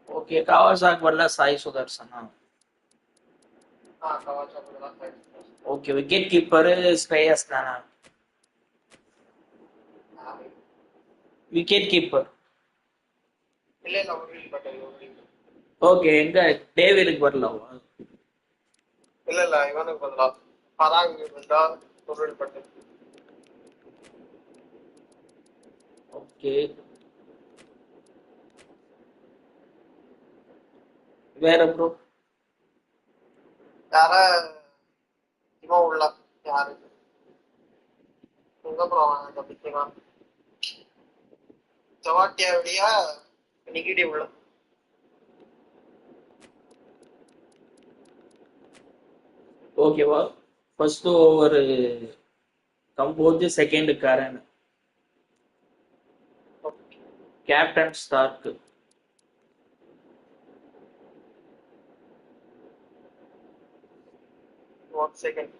S1: ஓகே காவாசாக் வரல சாய் சுதர்சனா. ஓகே விக்கெட் கீப்பர் ஸ்ரேயஸ் தானா? விக்கெட் கீப்பர் ஓகே எங்க டேவிடுக்கு வரலவா?
S2: இல்ல இவனுக்கு பதிலா பராக் இருந்தா பொருள் பட்டு.
S1: ஓகே வேற ப்ரோ
S2: யார இவன் உள்ள யாரு எங்க ப்ரோ அந்த பிடிக்கா ஜவாட்டியாவுடைய நெகட்டிவ் உள்ள
S1: ஓகேவா? First over Kamboj, second Karan, captain Starc.
S2: One second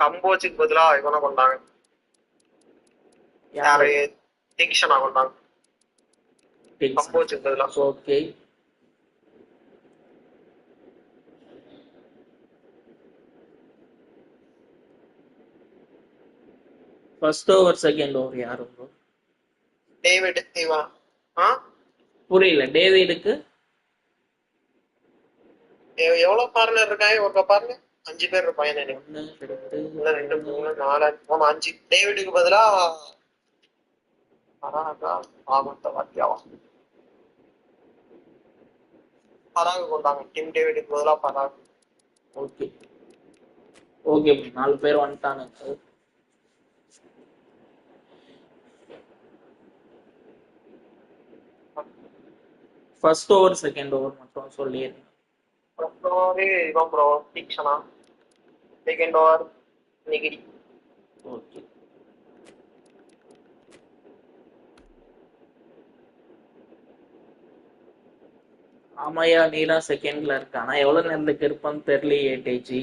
S2: கம்போஜுக்கு பதிலா இவனை கொண்டாங்க. யாரு தீக்ஷனா கொண்டாங்க கம்போஜுக்கு பதிலா.
S1: Okay first over second over யாரு ப்ரோ?
S2: டேவிட் இவன்
S1: புரியல. டேவிடுக்கு
S2: எவ்வளவு பார்னர் இருக்காங்க ஒரு பாருங்க 5 பேர் இருப்பாங்க நினைக்கிறேன். 1 2 3 4 5 டேவிடுக்கு பதிலா பராக் கொண்டாங்க. டிம் டேவிடுக்கு பதிலா பராக்.
S1: ஓகே ஓகே 4 பேர் வந்துட்டானுங்க. ஃபர்ஸ்ட் ஓவர் செகண்ட் ஓவர் மட்டும் சொல்லிடுங்க.
S2: ஃபர்ஸ்ட் ஓவர் இவன் bro Theekshana, second over Ngidi.
S1: Okay ஆமாயா நீதான் செகண்ட்ல இருக்க. ஆனா எவ்வளவு நேரத்துக்கு இருப்பான்னு தெரியலையே டேஜி.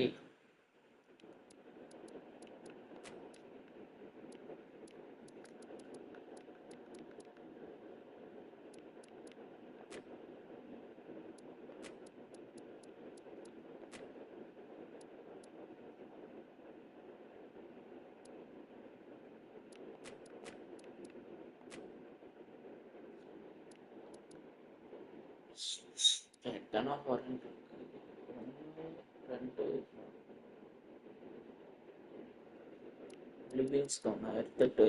S1: எத்தனை பாருங்க, 1 2 லிவிங்ஸ்டோன் எடுத்துட்டு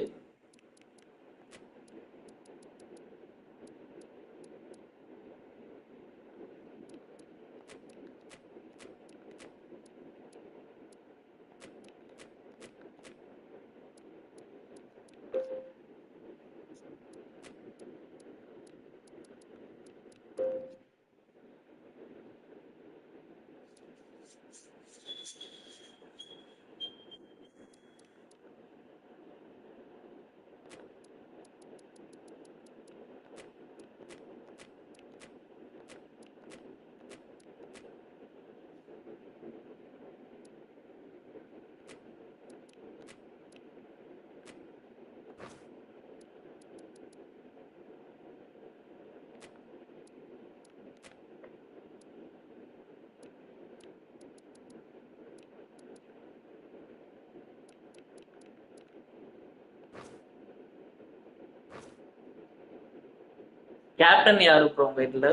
S1: கேப்டன் யாரு ப்ரோ உங்க இதுல?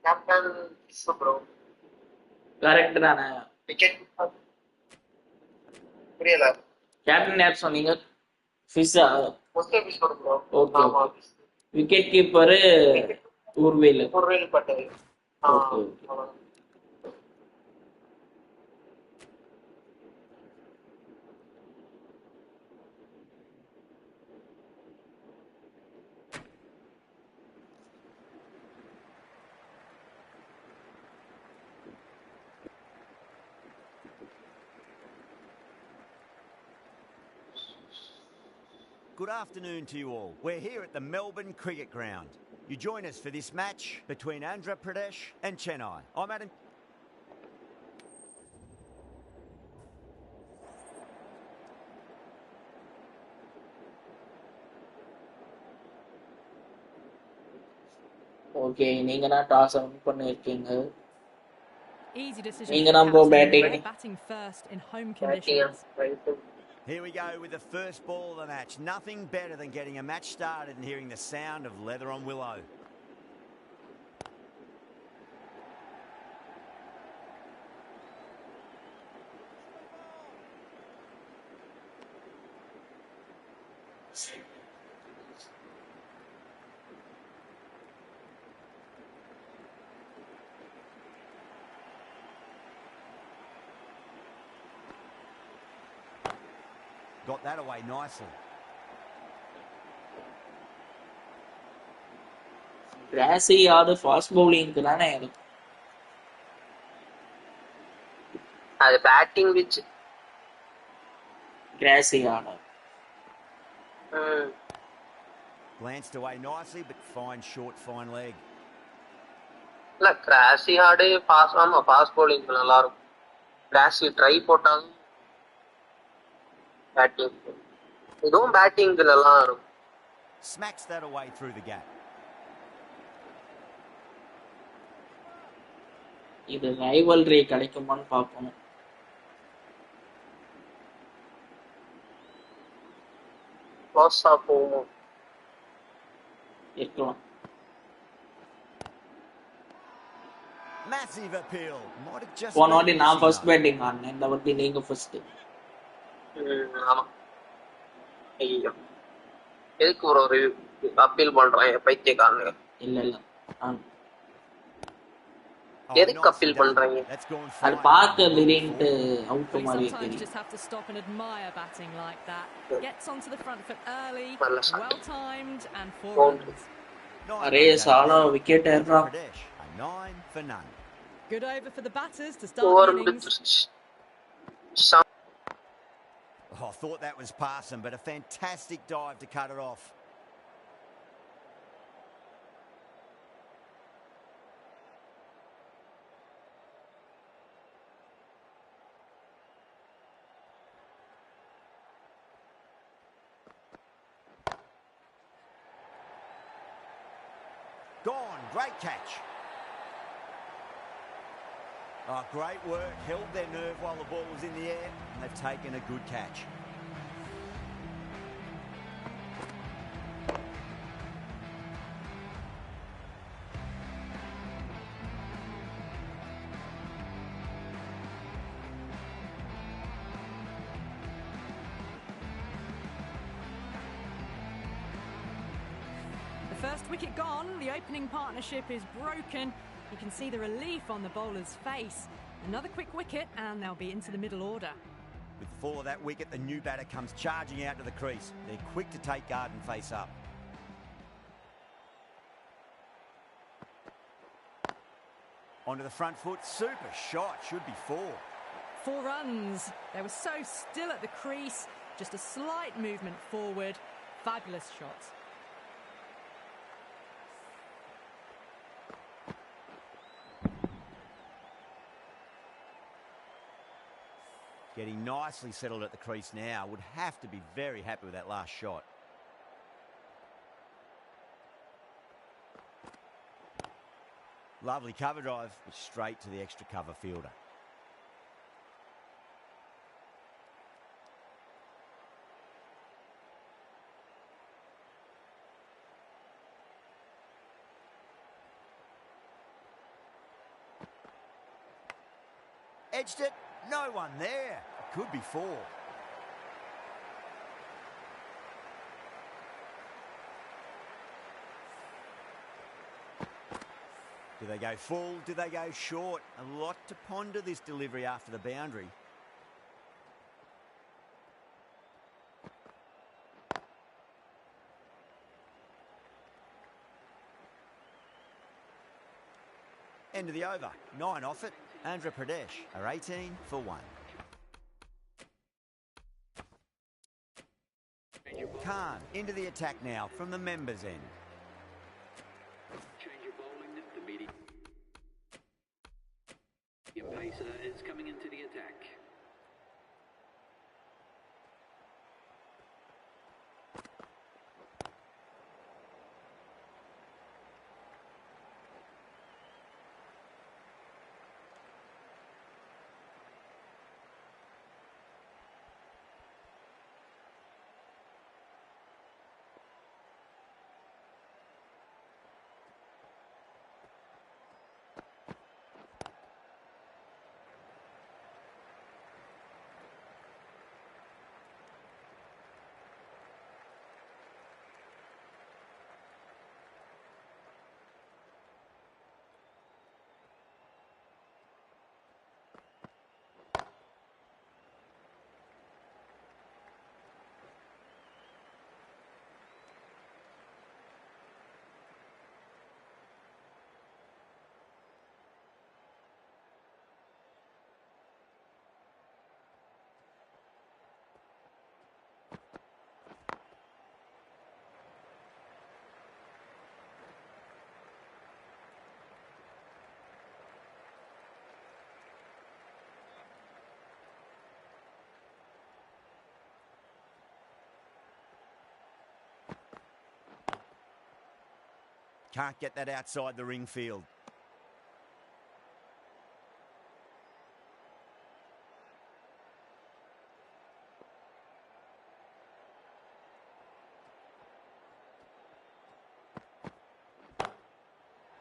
S2: Captain bro.
S1: கரெக்ட் தானே?
S2: விக்கெட் புரியல.
S1: கேப்டன் யார் சொன்னீங்க? ஃபிஷா?
S2: முஸ்தபிஷ் ப்ரோ.
S1: ஓகே
S2: ஆமா.
S1: Okay. Wicketkeeper Urvil.
S2: Urvil Patel.
S1: Okay okay.
S3: Good afternoon to you all. We're here at the Melbourne Cricket Ground. You join us for this match between Andhra Pradesh and Chennai. I'm Adam.
S1: Okay, நீங்க தான் toss win பண்ணிருக்கீங்க.
S4: Easy decision
S1: நீங்க
S4: for the
S1: தான் bro
S4: captain,
S1: batting.
S4: batting first in home conditions.
S3: Here we go with the first ball of the match. Nothing better than getting a match started and hearing the sound of leather on willow. Got that away nicely.
S1: கிராசி யாரு fast பவுலிங்க்கு தானே இருக்கும்.
S2: அது batting which
S1: கிராசி யாரு.
S3: Glanced away nicely, but fine short, fine leg.
S2: இல்ல கிராசி ஆடு pass ஆமா pass bowling நல்லா இருக்கும். கிராசி ட்ரை போட்டாலும் பேட்டிங் இதுவும் பேட்டிங் நல்லா இருக்கும்.
S3: Smacks that away through the gap.
S1: இது ரைவல்ரி கிடைக்குமான்னு பார்ப்போம்.
S2: க்ளோஸா போகும்
S1: இருக்கலாம்.
S3: Massive appeal. Might have just
S1: போன வாட்டி
S3: been
S1: நான்
S3: missing
S1: ஃபர்ஸ்ட்
S3: though.
S1: பேட்டிங் ஆடினேன், இந்த வாட்டி நீங்க ஃபர்ஸ்ட்.
S2: ஆமா. ஐயோ எதுக்கு ஒரு அப்பீல் பண்றான் பைத்தியக்காரனுங்க.
S1: இல்ல இல்ல
S3: Oh,
S2: எதுக்கு
S3: nicely
S2: அப்பீல்
S3: done.
S2: பண்றாங்க?
S3: That's gone
S1: அது
S3: fine.
S1: பார்க்க திடீர்னு அவுட்
S4: We
S1: மாதிரி
S4: sometimes
S1: தெரியும்.
S4: just have to stop and admire batting like that. Gets onto the front foot early,
S2: நல்ல shot.
S4: well timed, and 4
S2: Boundary.
S4: runs.
S3: Nine
S1: array
S3: runs
S1: Shelah
S3: out.
S1: Wicket ஏறா.
S3: Pradesh, a 9 for none.
S4: Good over for the batters to start
S2: Over
S4: the innings.
S3: Oh, I thought that was passing, but a fantastic dive to cut it off. Gone, great catch. Oh, great work, held their nerve while the ball was in the air, and they've taken a good catch.
S4: The first wicket gone, the opening partnership is broken. You can see the relief on the bowler's face. Another quick wicket and they'll be into the middle order.
S3: With the fall of that wicket, the new batter comes charging out to the crease. They're quick to take guard and face up. Onto the front foot, super shot, should be 4.
S4: 4 runs. They were so still at the crease, just a slight movement forward. Fabulous shot.
S3: Getting nicely settled at the crease now. Would have to be very happy with that last shot. Lovely cover drive, but straight to the extra cover fielder. Edged it. No one there. It could be 4. Do they go full? Do they go short? A lot to ponder this delivery after the boundary. End of the over. 9 off it. Andhra Pradesh are 18 for 1. Khan into the attack now from the members' end.
S5: Change your bowling. The medium pacer is coming into the attack.
S3: Can't get that outside the ring field.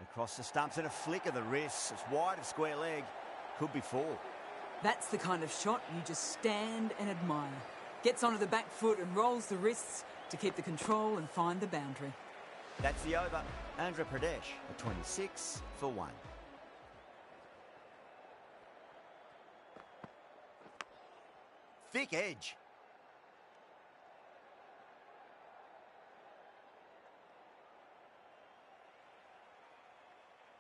S3: Across the stumps and a flick of the wrists. It's wide of square leg. Could be 4.
S7: That's the kind of shot you just stand and admire. Gets onto the back foot and rolls the wrists to keep the control and find the boundary.
S3: That's the over. Andhra Pradesh are 26 for 1. Thick edge.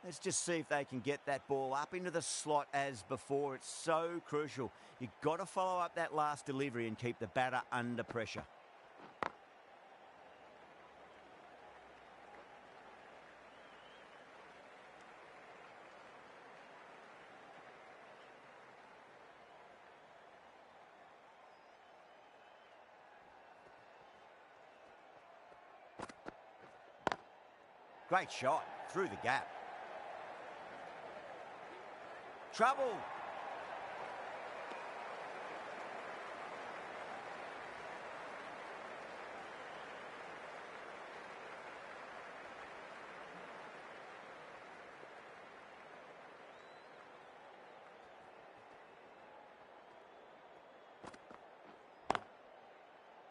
S3: Let's just see if they can get that ball up into the slot as before. It's so crucial. You've got to follow up that last delivery and keep the batter under pressure. Great shot through the gap. Trouble.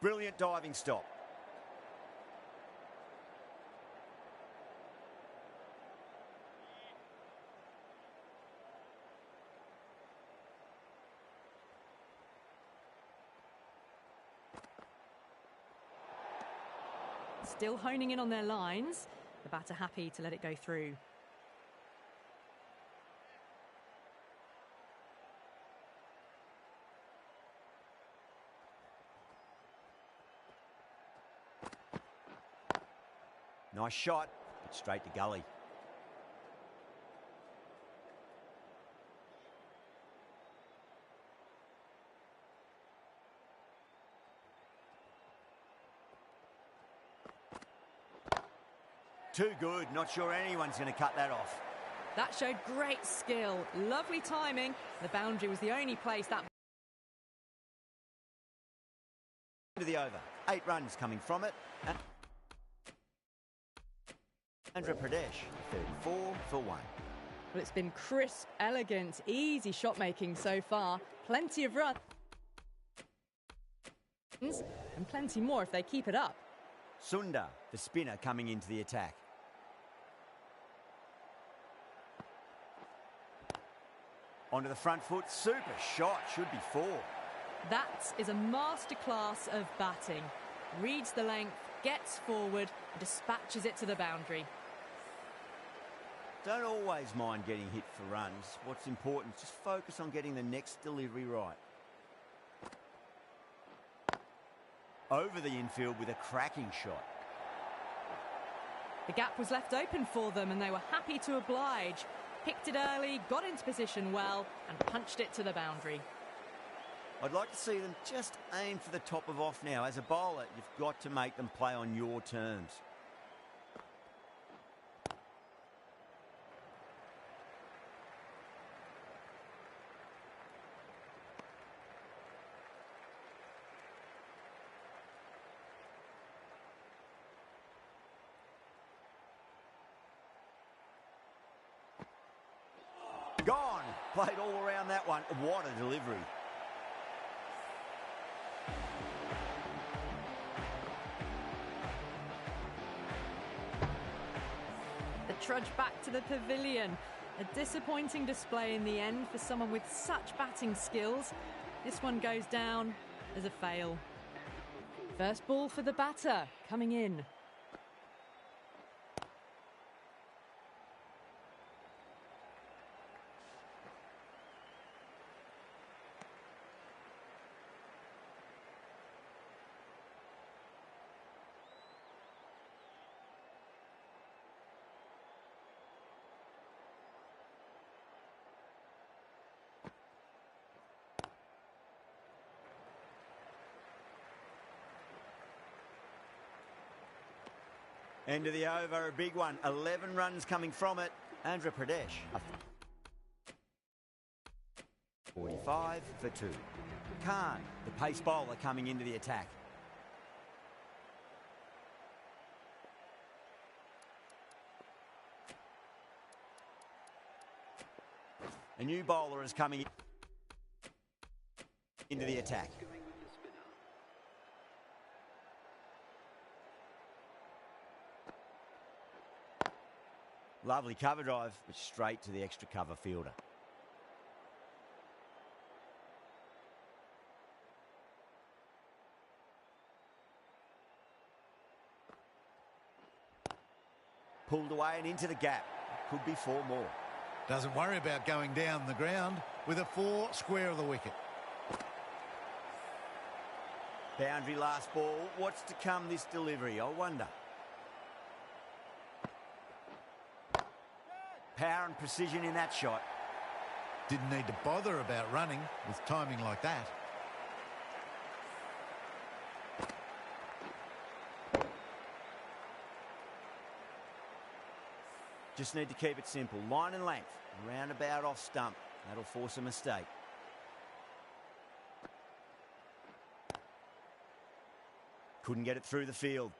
S3: Brilliant diving stop.
S4: Still honing in on their lines. The batter happy to let it go through.
S3: Nice shot, but straight to gully. Too good. Not sure anyone's going to cut that off.
S4: That showed great skill. Lovely timing. The boundary was the only place that...
S3: To the over. 8 runs coming from it. Andhra Pradesh, 34 for 1.
S4: Well, it's been crisp, elegant, easy shot making so far. Plenty of runs and plenty more if they keep it up.
S3: Sunda, the spinner, coming into the attack. Onto the front foot, super shot, should be 4.
S4: That is a masterclass of batting. Reads the length, gets forward, and dispatches it to the boundary.
S3: Don't always mind getting hit for runs. What's important is just focus on getting the next delivery right. Over the infield with a cracking shot.
S4: The gap was left open for them and they were happy to oblige. Picked it early, got into position well, and punched it to the boundary.
S3: I'd like to see them just aim for the top of off now. As a bowler, you've got to make them play on your terms. Gone. Played all around that one. What a delivery.
S4: The trudge back to the pavilion. A disappointing display in the end for someone with such batting skills. This one goes down as a fail. First ball for the batter, coming in.
S3: End of the over, a big one. 11 runs coming from it. Andhra Pradesh. 45 for 2. Khan, the pace bowler, coming into the attack. A new bowler is coming into the attack. Lovely cover drive, but straight to the extra cover fielder. Pulled away and into the gap. Could be 4 more.
S6: Doesn't worry about going down the ground with a 4 square of the wicket.
S3: Boundary last ball. What's to come this delivery, I wonder? Power and precision in that shot.
S6: Didn't need to bother about running with timing like that.
S3: Just need to keep it simple. Line and length. Roundabout off stump. That'll force a mistake. Couldn't get it through the field.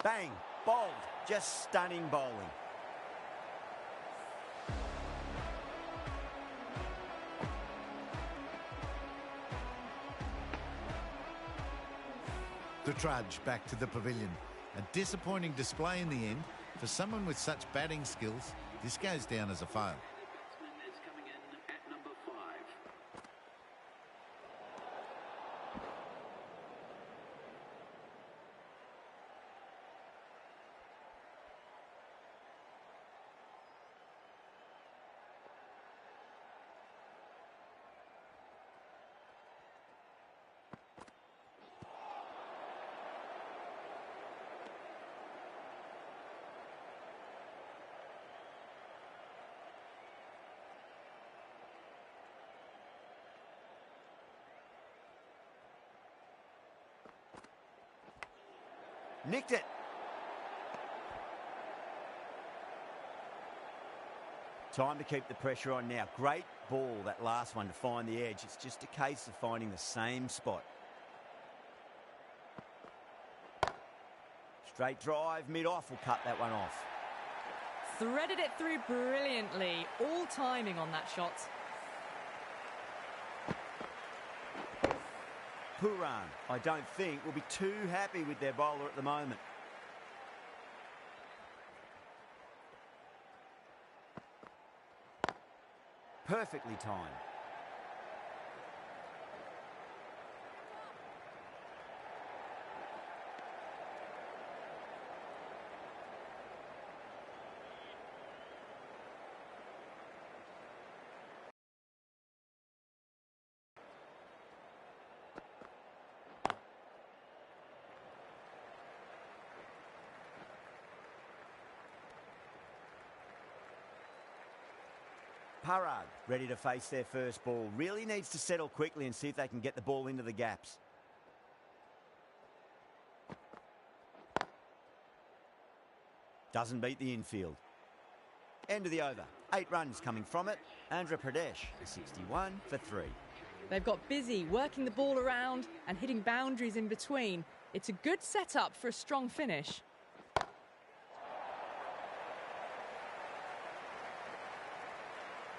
S3: Bang, bowled, just stunning bowling.
S6: The trudge back to the pavilion. A disappointing display in the end. For someone with such batting skills, this goes down as a fail.
S3: Nicked it. Time to keep the pressure on now. Great ball, that last one, to find the edge. It's just a case of finding the same spot. Straight drive, mid-off will cut that one off.
S4: Threaded it through brilliantly. All timing on that shot.
S3: Puran, I don't think, will be too happy with their bowler at the moment. Perfectly timed. Parag, ready to face their first ball. Really needs to settle quickly and see if they can get the ball into the gaps. Doesn't beat the infield. End of the over. 8 runs coming from it. Andhra Pradesh, 61 for 3.
S4: They've got busy working the ball around and hitting boundaries in between. It's a good setup for a strong finish.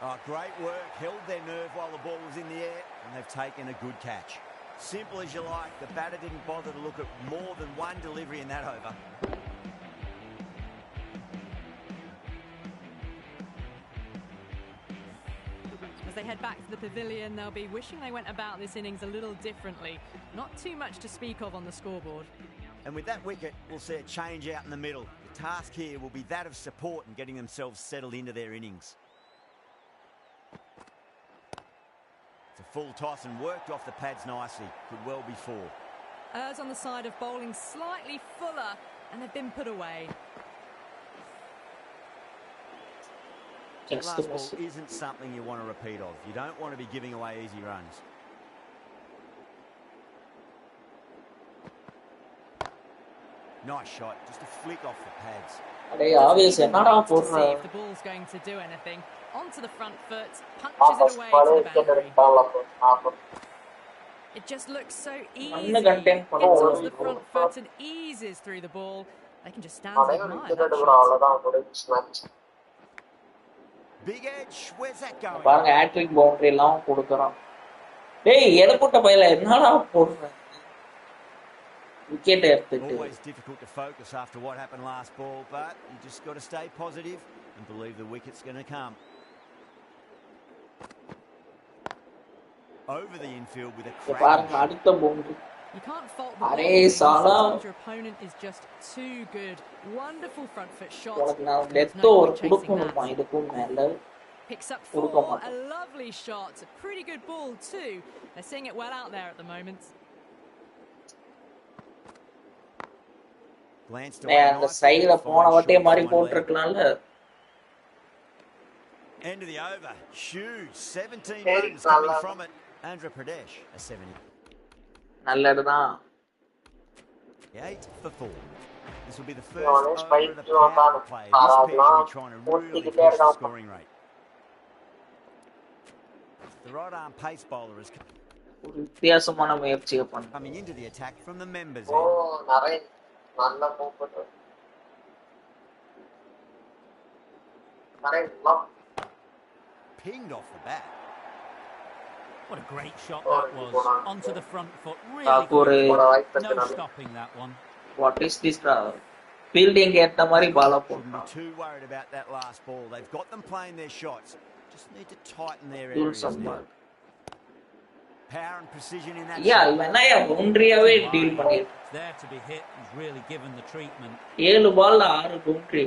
S3: Oh, great work. Held their nerve while the ball was in the air, and they've taken a good catch. Simple as you like. The batter didn't bother to look at more than one delivery in that over.
S4: As they head back to the pavilion, they'll be wishing they went about this innings a little differently. Not too much to speak of on the scoreboard.
S3: And with that wicket, we'll see a change out in the middle. The task here will be that of support and getting themselves settled into their innings. It's a full toss and worked off the pads nicely. Could well be 4.
S4: Ers on the side of bowling slightly fuller, and they've been put away.
S3: That last ball isn't something you want to repeat of. You don't want to be giving away easy runs. Nice shot, just a flick off the pads.
S4: Obviously, not to see if the ball's going to do anything. Onto the front foot, punches it away to the boundary. It just looks so easy. Gets onto the front foot and eases through the ball. They can just stand and admire that shot.
S3: Big edge, where's that going?
S1: பாருங்க hat-trick boundary எல்லாம் கொடுக்கறோம். டேய் எடப்புட்ட பையல என்னடா போடுற? Wicket எடுத்துட்டு.
S3: Always difficult to focus after what happened last ball, but you just got to stay positive and believe the wicket's going to come. Over the infield with a crack.
S1: பாருங்க அடுத்த boundary.
S4: You can't fault the ball. Sometimes your opponent is just too good. Wonderful front foot shot. There's no point chasing that. Picks up 4. A lovely shot. A pretty good ball too. They're seeing it well out there at the moment.
S3: Glanced away.
S1: அந்த சைடுல போன வட்டே மாதிரி போட்டுறக்கலாம்ல.
S3: End of the over. Huge. 17 runs coming from it. Andhra Pradesh, a 70.
S1: நல்லதுதான்.
S3: 8 for 4. This will be the first over of the power play. This pair should be trying to really push the scoring rate. The right arm pace bowler is
S1: வித்தியாசமான முயற்சியை பண்ண.
S3: Coming into the attack from the members end. Pinged off the bat.
S8: What a great shot that was. Onto the front foot. Really good. No stopping that one.
S1: What is this? Fielding ஏத்த மாதிரி பால்
S3: Shouldn't
S1: போடுறான்.
S3: be too worried about that last ball. They've got them playing their shots. Just need to tighten their areas now. Power and precision in that shot.
S1: இவன் என்ன பவுண்டரியாவே deal பண்ணிருக்கான்.
S8: It's there to be hit. He's really given the treatment.
S1: 7 பால்ல 6 boundary.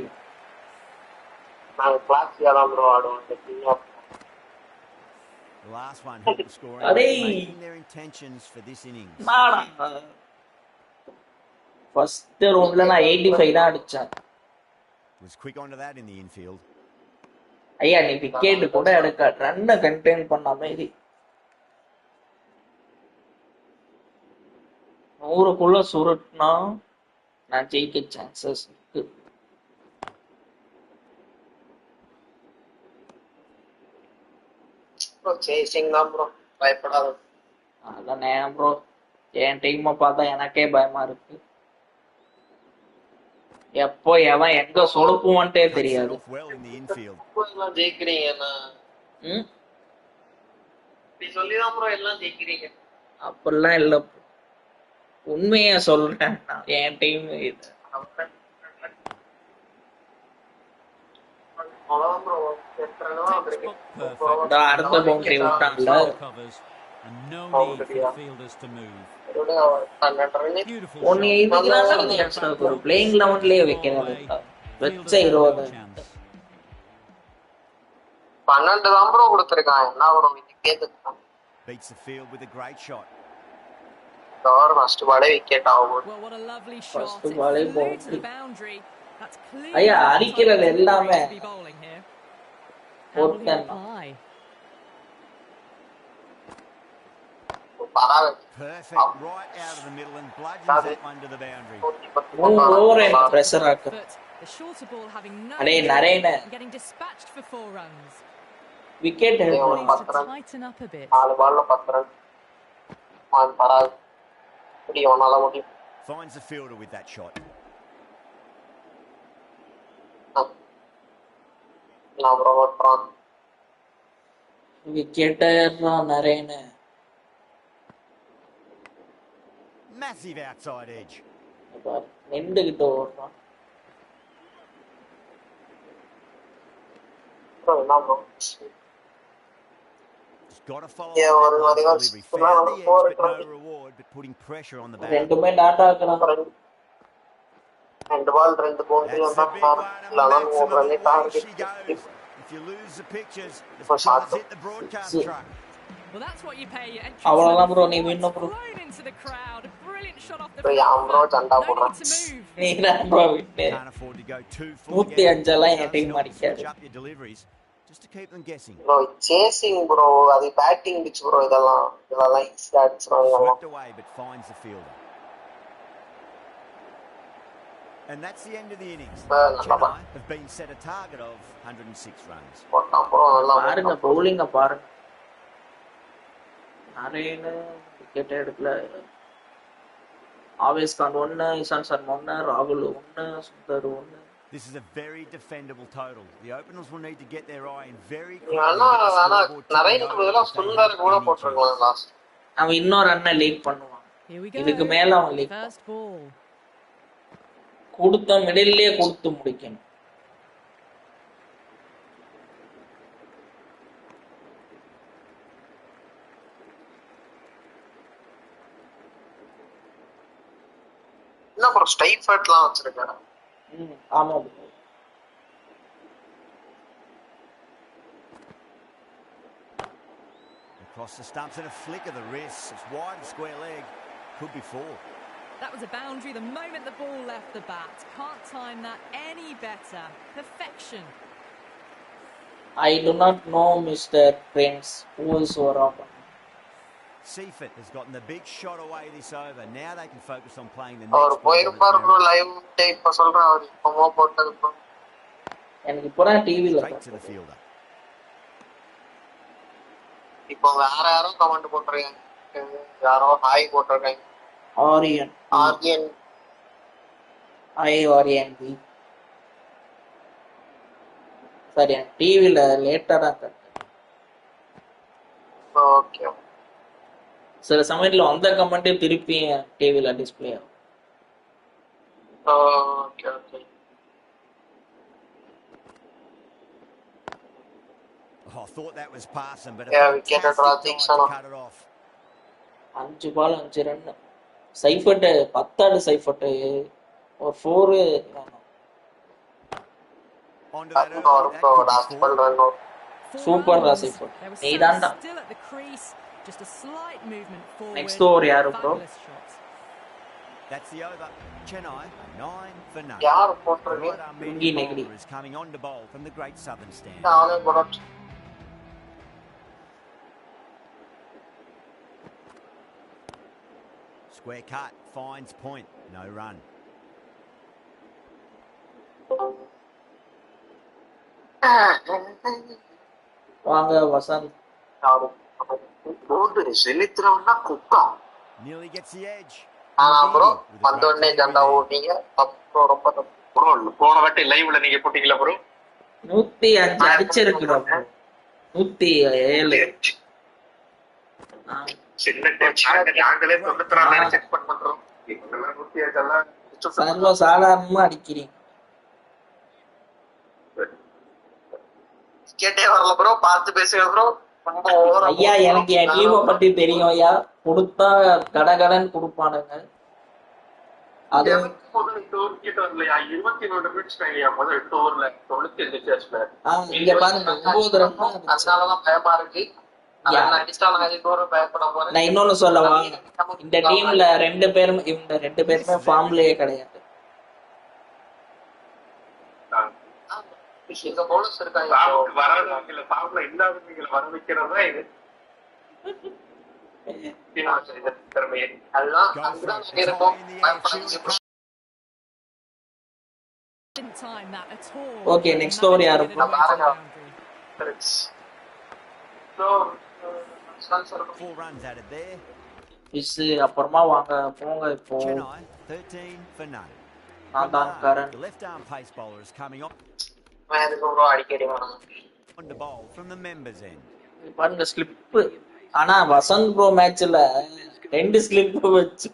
S9: நான் கிளாஸ்ல bro ஆடுவோம்.
S3: The last one helped the scoring, making their intentions for this innings.
S1: First roundல நான் 85 தான் அடிச்சேன்.
S3: Was quick onto that in the infield.
S1: ஐயா நீ wicket கூட எடுக்க ரன்னை கண்டெயின் பண்ண மாதிரி 100க்குள்ள சுருட்னா நான் ஜெயிக்க சான்சஸ் இருக்கு.
S10: ப்ரோ சேசிங் தான் ப்ரோ, பயப்படாத.
S1: அதான் ப்ரோ என் டீமை பார்த்தா எனக்கே பயமா இருக்கு. எப்போ எவன் எங்க சொடுப்புவான்ட்டே
S3: Cuts it
S1: தெரியாது.
S3: off well in the infield.
S10: எல்லாம் ஜெயிக்கிறீங்கண்ணா, இப்படி சொல்லிதான் ப்ரோ எல்லாம் ஜெயிக்கிறீங்க.
S1: அப்படிலாம் இல்ல, உண்மையா சொல்றேன். என் டீம் இது
S10: அவ்வளவுதான் ப்ரோ.
S8: Textbook perfect.
S1: அடுத்த boundary விட்டாங்கல்ல.
S8: Covers and no need for the fielders to move.
S10: Beautiful
S1: ஒன்னு இதுக்கு ஒரு பிளேயிங் லெவன்லயே வைக்கிறது வச்ச 20
S10: 12 தான் ப்ரோ கொடுத்திருக்கான். என்ன bro wicket
S3: Beats the field with a great shot.
S10: First பாலே விக்கெட் ஆகும்.
S4: Well, what a lovely shot.
S1: First ball
S4: It flew to
S1: boundary.
S4: the boundary. That's clear.
S1: ஐயா அடிக்கிறது எல்லாமே
S3: Perfect, right out of the middle and bludgeons it under the boundary.
S1: pressure ஆக்கு.
S4: The shorter ball having no getting dispatched for 4 runs.
S1: Wicket
S4: needs to tighten up a bit.
S10: 4 பால்ல 10 run. மான் பராக். முடியும்னால முடியும்.
S3: Finds the fielder with that shot.
S10: நான் bro ஓட்றான்.
S1: Wicket நரேன.
S3: Massive outside edge.
S1: நின்னுகிட்டு ஓடுறான்.
S10: Bro
S3: Got to follow
S10: yeah,
S3: up that delivery. Found the edge, but no reward, but putting pressure on the back.
S1: ரெண்டுமே dot ஆக்குறான்.
S10: ரெண்டு பால் ரெண்டு boundary வந்தான். 11 ஓவர்ல target.
S3: If you lose the pictures, the ball's hit the broadcast truck.
S4: Well, that's what you pay your entrance.
S1: அவ்வளவுதான் bro, நீ win bro.
S4: Into the crowd. A brilliant shot off the
S10: field. யா bro சண்டா போடுறான்.
S1: நீ தான் bro win.
S3: Can't afford to go too full.
S1: 105 எல்லாம் என் team அடிக்காது.
S3: Up your deliveries just to keep them guessing.
S10: Bro, chasing bro, அது batting pitch bro, இதெல்லாம் stats
S3: swept away but finds the fielder. And that's the end of the innings. Chennai have been set a target of 106 runs.
S1: பாருங்க bowling பாருங்க. நரேன wicket எடுக்கல. Aves Khan 1, Ishan Sharma 1, ராகுல் 1, Sundar 1.
S3: This is a very defendable total. The openers will need to get their eye in very
S10: நரேனுக்கு பதிலா சுந்தர் கூட போட்டுருக்கலாம் last.
S1: அவன் இன்னொரு ரன்னை lead பண்ணுவான். இதுக்கு மேல அவன் லீட் கொடுத்த மிடில்லே கொடுத்து முடிக்கணும்.
S10: என்ன ப்ரோ ஸ்டைஃபர்ட்லாம் வச்சிருக்காரு.
S1: ஆமா
S3: across the stumps and a flick of the wrist. It's wide and square leg. Could be 4.
S4: That was a boundary the moment the ball left the bat. Can't time that any better. Perfection.
S1: I do not know Mr. Prince who is over up.
S3: Seifert has gotten the big shot away this over. Now they can focus on playing the next.
S10: அவர் போயிருப்பார் bro, live take இப்ப சொல்றேன். அவர் இப்போமா போட்டது bro.
S1: எனக்கு இப்போனா டிவில
S3: to the fielder.
S10: இப்போ வேற யாரோ comment போட்டுருக்காங்க. யாரோ ஹாய் போட்டுருக்காங்க.
S1: ஆரியன் பி சரி டிவில லேட்டரா
S10: ஓகே.
S1: சில சமயத்துல அந்த கமெண்ட் திருப்பி டிவில டிஸ்ப்ளே ஆகும்.
S10: Okay okay.
S3: I thought that was passing, but
S10: we get a draw to cut
S3: it off.
S1: 5 ball 5 run. Seifert 10 Seifert ஒரு 4 சூப்பர் சைஃபர்ட். நீதான்டா. நெக்ஸ்ட் ஓவர் யாரு bro?
S3: That's the over. Chennai 9 for none.
S10: யார் போட்றீங்க?
S1: இங்கி Negeri
S3: is coming on to bowl from the Great Southern Stand.
S10: நானே போறேன்.
S3: Square cut, finds point, no run.
S1: வாங்க வசந்த்.
S10: போட்டு செலுத்துறவன்னா குக்கா.
S3: Nearly gets the edge.
S10: ஆனா bro வந்தோடனே ஜந்தா ஓட்டிங்க. ரொம்ப ப்ரோ போன வாட்டி லைவ்ல நீங்க போட்டீங்களா ப்ரோ?
S1: 105 அடிச்சிருக்கிறோம். 107.
S10: சின்ன நாங்களே 94 செக் பண்றோம். 107 எல்லாம்
S1: சர்வ சாதாரணமா அடிக்கிறீங்க.
S10: கேட்டே வரல ப்ரோ, பார்த்து பேசுங்க ப்ரோ.
S1: ஐயா எனக்கு என் டீமை பத்தி தெரியும் ஐயா. கொடுத்தா கடகடன் கொடுப்பானுங்க. அது இங்க பாருங்க 9 ரன்.
S10: அதனாலதான் பயமா இருக்கு.
S1: நான் இன்னொன்னு சொல்லவா, இந்த டீம்ல 2 பேரும் இவங்க 2 பேருமே ஃபார்ம்லயே கிடையாது. ஓகே நெக்ஸ்ட் ஓவர் யாரு? அப்புறமா வாங்க போங்க. இப்போ நான் தான் கரண். பாருங்க ஸ்லிப். ஆனா வசந்த் ப்ரோ மேட்ச்ல 2 ஸ்லிப் வச்சு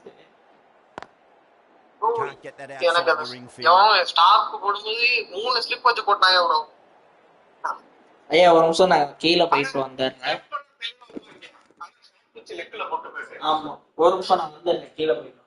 S1: ஐயா ஒரு நிமிஷம் நான் கீழே போயிட்டு வந்தேன். ஆமா ஒரு நிமிஷம் நான் வந்து கீழே போயிட்டு.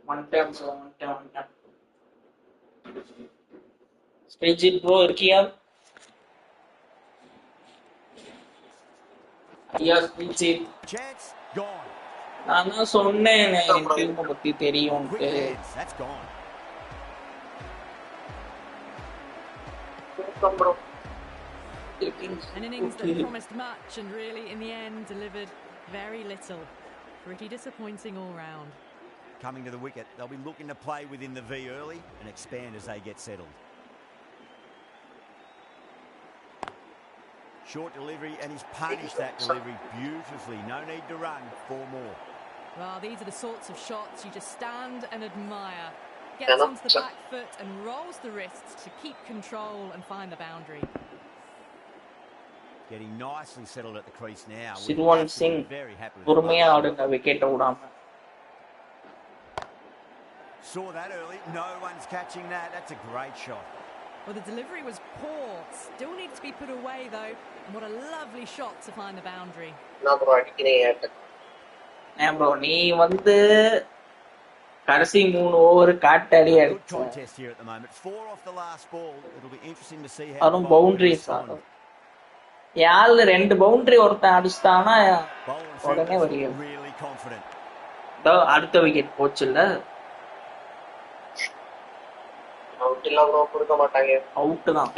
S1: One time. Stage bro இருக்கியா? ஐயா ஸ்பீச் நான் தான் சொன்னேன் என் டீம் பத்தி தெரியும்.
S4: An innings that promised much and really in the end delivered very little. Pretty disappointing all round.
S3: Coming to the wicket, they'll be looking to play within the V early and expand as they get settled. Short delivery, and he's punished that delivery beautifully. No need to run, 4 more.
S4: Well, these are the sorts of shots you just stand and admire. Gets onto the back foot and rolls the wrists to keep control and find the boundary.
S3: Getting nicely settled at the crease now.
S1: Sirwan Singh, பொறுமையா ஆடுங்க wicket விடாம.
S3: Saw that early. No one's catching that. That's a great shot.
S4: Well, the delivery was poor. Still needs to be put away, though. And what a lovely shot to find the boundary.
S1: ஏன் bro நீ வந்து கடைசி 3 over காட்டாடி
S3: Good
S1: அடிச்ச
S3: contest here at the moment. 4 off the last ball. It'll be interesting to see how the
S1: அதுவும்
S3: bowler can
S1: boundaries
S3: respond.
S1: யாழ் 2 boundary ஒருத்தன் அடிச்சிட்டானா
S3: Bowler and
S1: உடனே
S3: fielders
S1: வரையும்
S3: really confident.
S1: அடுத்த விக்கெட் போச்சுல்ல
S10: அவுட் இல்ல ப்ரோ கொடுக்க மாட்டாங்க
S1: அவுட் தான்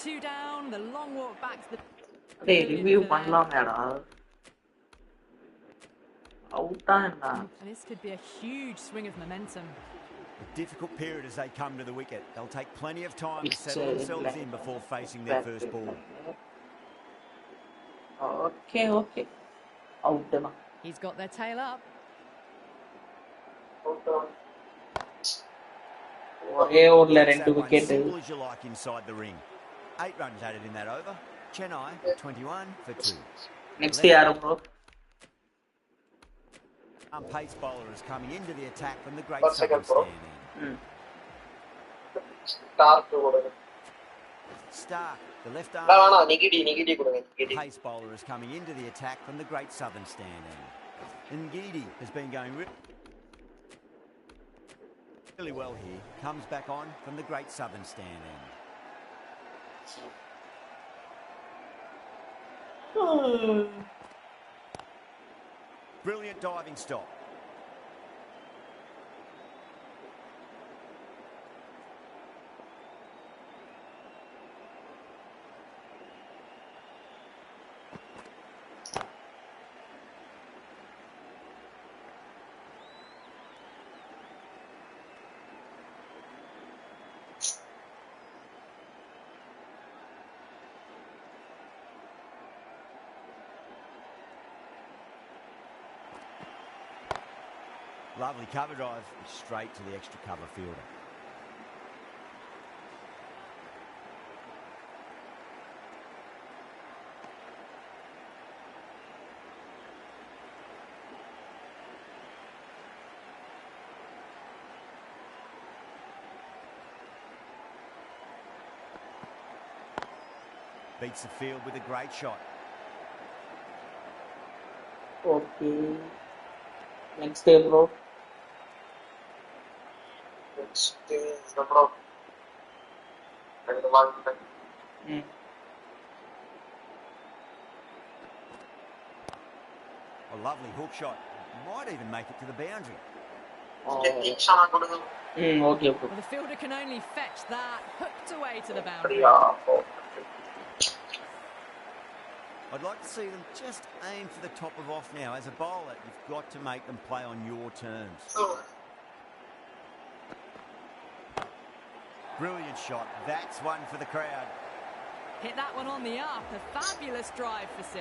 S4: 2 down, the long walk back to the
S1: டேய் ரிவ்யூ பண்ணலாமேடா அவுட்டா என்ன
S4: and this could be a huge swing of momentum.
S3: A difficult period as they come to the wicket. They'll take plenty of time to settle themselves in before facing their first ball.
S1: Okay. Out தான்
S4: He's got their tail up.
S1: ஒரே ஓவர்ல 2 wicket
S3: Simple as you like inside the ring. 8 runs added in that over. Chennai 21 for 2.
S1: Next யாரு bro
S3: Pace bowler is coming into the attack from the great southern standing. Stark, the left arm. Pace bowler is coming into the attack from the great southern standing. Ngidi has been going really well here. Comes back on from the great southern standing. Brilliant diving stop. Lovely cover drive straight to the extra cover fielder. Beats the field with a great shot.
S1: Okay. Next day, bro.
S3: A lovely hook shot. Might even make it to the boundary.
S1: Okay, bro.
S4: Well, the fielder can only fetch that, hooked away to the boundary.
S3: I'd like to see them just aim for the top of off now. As a bowler, you've got to make them play on your terms. Brilliant shot. That's one for the crowd.
S4: Hit that one on the up. A fabulous drive for 6.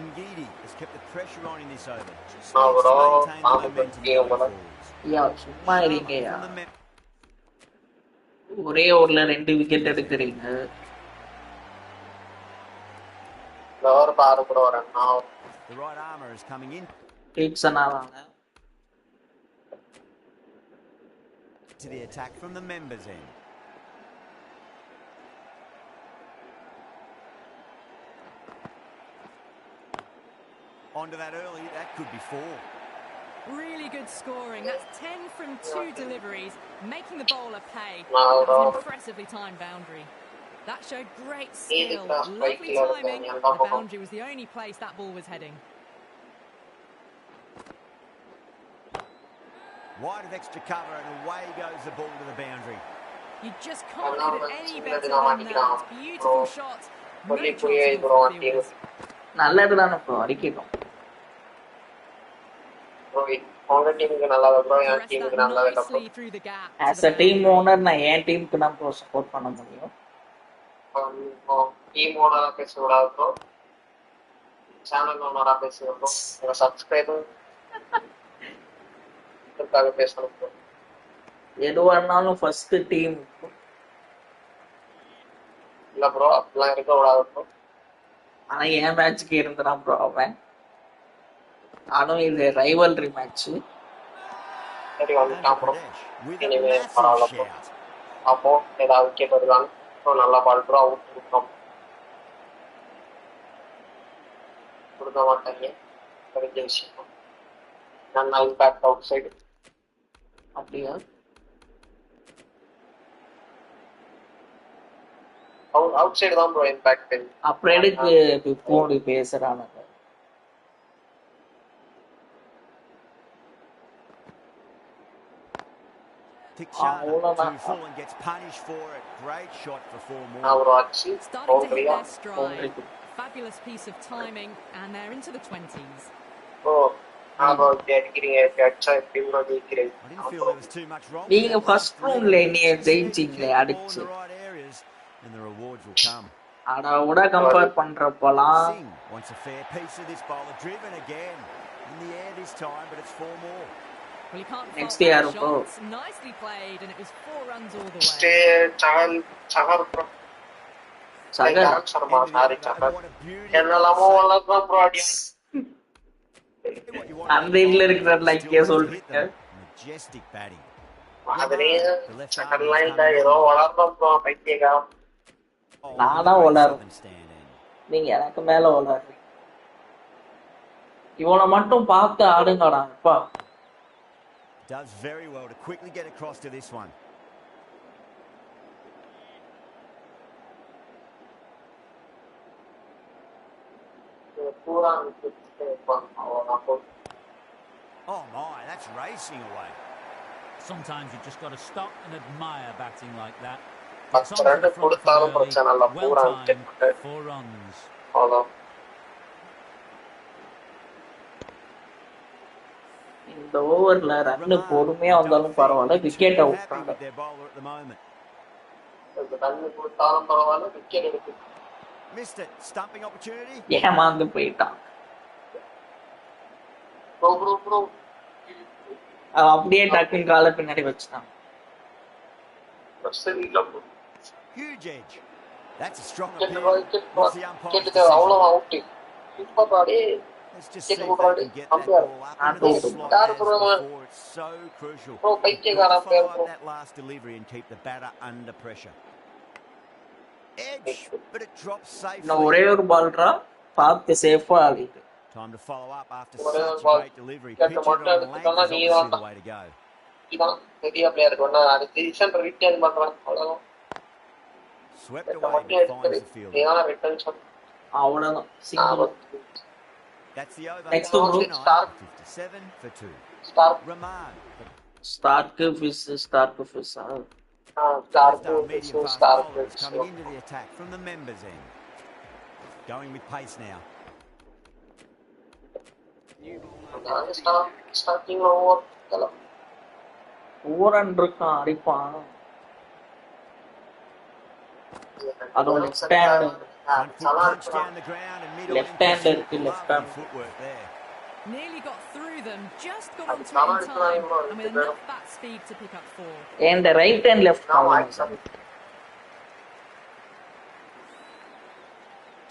S3: Ngidi has kept the pressure on in this over. Just needs to maintain the momentum going forwards.
S1: Yeah, சும்மா இருங்கயா ஒரே ஓவர்ல 2 wicket எடுக்கிறீங்க
S3: The right armour is coming in to the attack from the members' end. Onto that early, that could be 4.
S4: Really good scoring. That's 10 from 2 deliveries, making the bowler pay. That's an impressively timed boundary. That showed great skill, lovely timing. The boundary was the only place that ball was heading.
S3: Wide of extra cover and away goes the ball to the boundary.
S4: You just can't hit it any better than that. Beautiful shot. No chance for the fielders.
S1: நல்லதுதானே bro அடிக்கணும் as a team owner நான் என் டீமுக்கு தான் bro support பண்ண முடியும்
S10: team ஓனரா பேசக்கூடாது bro channel ஓனரா பேசுகிறோம் bro உங்க சப்ஸ்கிரைபர் பேசணும் ப்ரோ
S1: எதுவானாலும் ஃபர்ஸ்ட் டீம்
S10: இல்ல ப்ரோ அப்படிலாம் இருக்கக்கூடாது ப்ரோ
S1: ஆனா என் மேட்ச்க்கு இருந்தான் ப்ரோ அவன் ஆனும் இது ரைவல்ரி மேட்ச்
S10: சரி வந்துட்டான் ப்ரோ இனிமே பரவாயில்ல ப்ரோ அப்போ ஏதாவது விக்கெட் வருவாங்க ஸோ நல்லா பால் ப்ரோ அவுட் கொடுத்தோம் கொடுக்க மாட்டாங்க தெரிஞ்ச விஷயம். நான் இம்பாக்ட் அவுட் சைடு
S1: அப்படியா?
S10: அவுட் சைடு தான் ப்ரோ இம்பாக்ட்.
S1: அப்புறம் எதுக்கு phone பேசுறானுங்க?
S3: Too full and gets punished for it. Great shot for 4 more.
S4: Starting to hit their stride. Fabulous piece of timing, and they're into the 20s.
S10: Oh, getting a catch. I
S3: didn't feel there was too much wrong.
S1: நீங்க first ரவுண்ட்ல நீங்க ஜெயிச்சீங்களே அடிச்சு.
S3: And the rewards will come.
S1: அடோட compare பண்றப்பலாம்
S3: wants a fair piece of this bowler, driven again in the air this time, but it's 4 more.
S4: Well, you can't
S1: next
S4: year
S1: shots.
S4: Nicely played, and it was 4 runs all the way.
S10: Stay Chahar bro. Chahar Sharma sorry Chahar. Ennalamo wala bro audience.
S1: அந்த இதுல இருக்கிற லைக்கே சொல்றீங்க.
S3: Majestic batting.
S10: அதனே second லைன்ல ஏதோ வளர்றோம் bro பைத்தியகா.
S1: நானா வளர்றேன். நீங்க எனக்கு மேல வளர்றீங்க. இவனை மட்டும் பார்த்து ஆடுங்கடா அப்பா.
S3: Does very well to quickly get across to this one. Oh my, that's racing away.
S8: Sometimes you just got to stop and admire batting like that.
S10: Well
S8: timed, 4 runs.
S1: இந்த ஓவர்ல ரன் பொறுமையா வந்தாலும் பரவாயில்ல, விக்கெட் அவுட் ஆகுது. ஏமாந்து போயிட்டான். அப்படியே டக்குன்னு கால பின்னாடி வச்சுட்டான்.
S3: Huge edge. That's a strong
S10: appeal. அவ்வளவு அவுட். இப்ப பாடி
S3: let's just see if they can get that ball up into the slot as before. It's so crucial. That last delivery and keep the batter under pressure. Edge, but it drops safely.
S1: No, ஒரே ஒரு பால்ரா பார்த்து சேஃபா ஆடிட்டு.
S3: Time to follow up after such a great delivery. Pitch it on the length is obviously the way to go.
S10: இதான் பெரிய player கொண்டா அடுத்து decision return பண்றான் அவ்வளவுதான்.
S3: Swept away and finds the field.
S10: ஏனா ரிட்டர்ன் ஷாட்
S1: அவ்வளவுதான் single.
S3: That's the over.
S1: Next over,
S3: Stark 57 for 2.
S10: Stark
S3: Rahman.
S1: Stark fish.
S10: Stark
S3: coming into the attack from the members end. Going with pace now.
S10: Starting over.
S1: ஓரன்றுக்கான் அடிப்பான். அது left hand. Left hand இருக்கு, left hand.
S4: Nearly got through them, just got onto it in time, and with enough bat speed to pick up 4.
S1: And the right and left.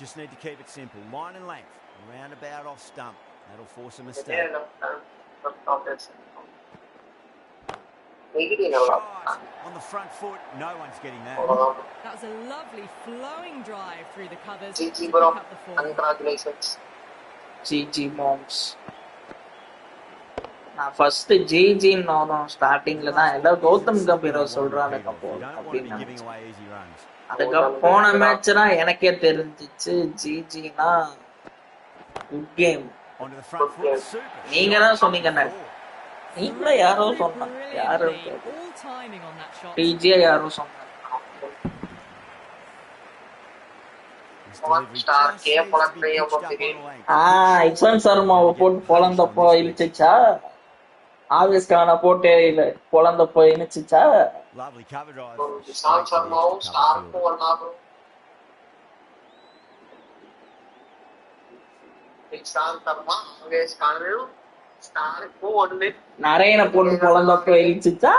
S3: Just need to keep it simple. Line and length. Around about off stump. That'll force a mistake. Shot on the front foot. No one's getting that.
S4: That was a lovely flowing drive through the covers to
S10: GG
S4: pick
S10: bro.
S4: up the 4.
S10: Congratulations.
S1: GG moms. நான் first GG நானும் ஸ்டார்டிங்ல தான் எல்லாம் கௌதம் கம்பீர சொல்றானுங்க போல அப்படின்னு. அதுக்கு போன மேட்ச்னா எனக்கே தெரிஞ்சிச்சு ஜிஜினா குட் கேம். நீங்க தான் சொன்னீங்க. நீங்கள யாரோ சொன்னாங்க. யாரோ டிஜே யாரோ சொன்னாங்க. இக்ஷான் சர்மாவை போட்டு பொழந்தப்போ இழுச்சிச்சா? ஆவேஸ் கான போட்டு பொழந்தப்போ இழுச்சிச்சா?
S10: இக்ஷான் சர்மாவும் ஸ்டார்க்கும் ஒண்ணா bro. இக்ஷான் சர்மா ஆவேஸ் கானையும் ஸ்டார்க்கும் ஒண்ணு.
S1: நரேன போட்டு பொழந்தப்போ இழுச்சிச்சா?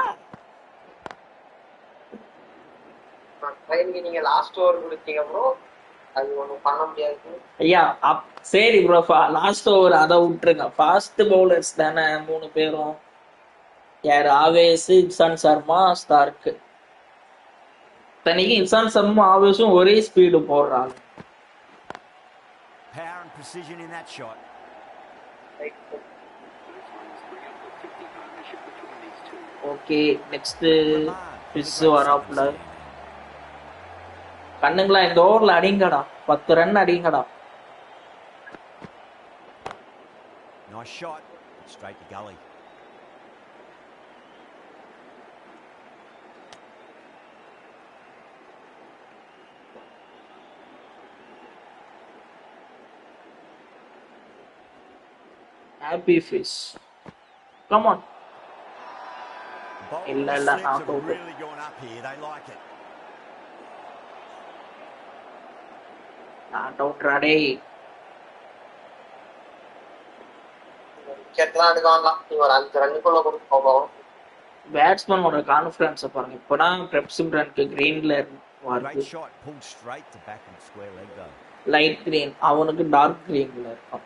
S10: நீங்க லாஸ்ட் ஓவர் கொடுத்தீங்க ப்ரோ, அது ஒண்ணும் பண்ண முடியாது
S1: ஐயா. சரி ப்ரோ, லாஸ்ட் ஓவர் அதை விட்டுருங்க. ஃபாஸ்ட் பவுலர்ஸ் தானே 3 பேரும். யார்? ஆவேஸ், இன்சான் சர்மா, ஸ்டார்க். தனிக்கு இன்சான் சர்மா ஆவேஸும் ஒரே ஸ்பீடு போடுறாங்க.
S3: decision in that shot.
S1: Okay, next fish வராப்ல. கண்ணுங்களா இந்த ஓவர்ல அடிங்கடா, 10 run அடிங்கடா.
S3: Nice shot, straight to gully.
S1: Happy fish. Come on.
S3: Illa,
S1: not
S3: have
S1: out.
S3: really gone up here. They like it.
S1: Not out ready. Batsman ஓட confidence பாருங்க. இப்பதான் பிரப்சிம்ரனுக்கு கிரீன்ல வருது.
S3: Great shot, pulled straight to back and square leg though.
S1: Light green, அவனுக்கு dark கிரீன்ல இருக்கும்.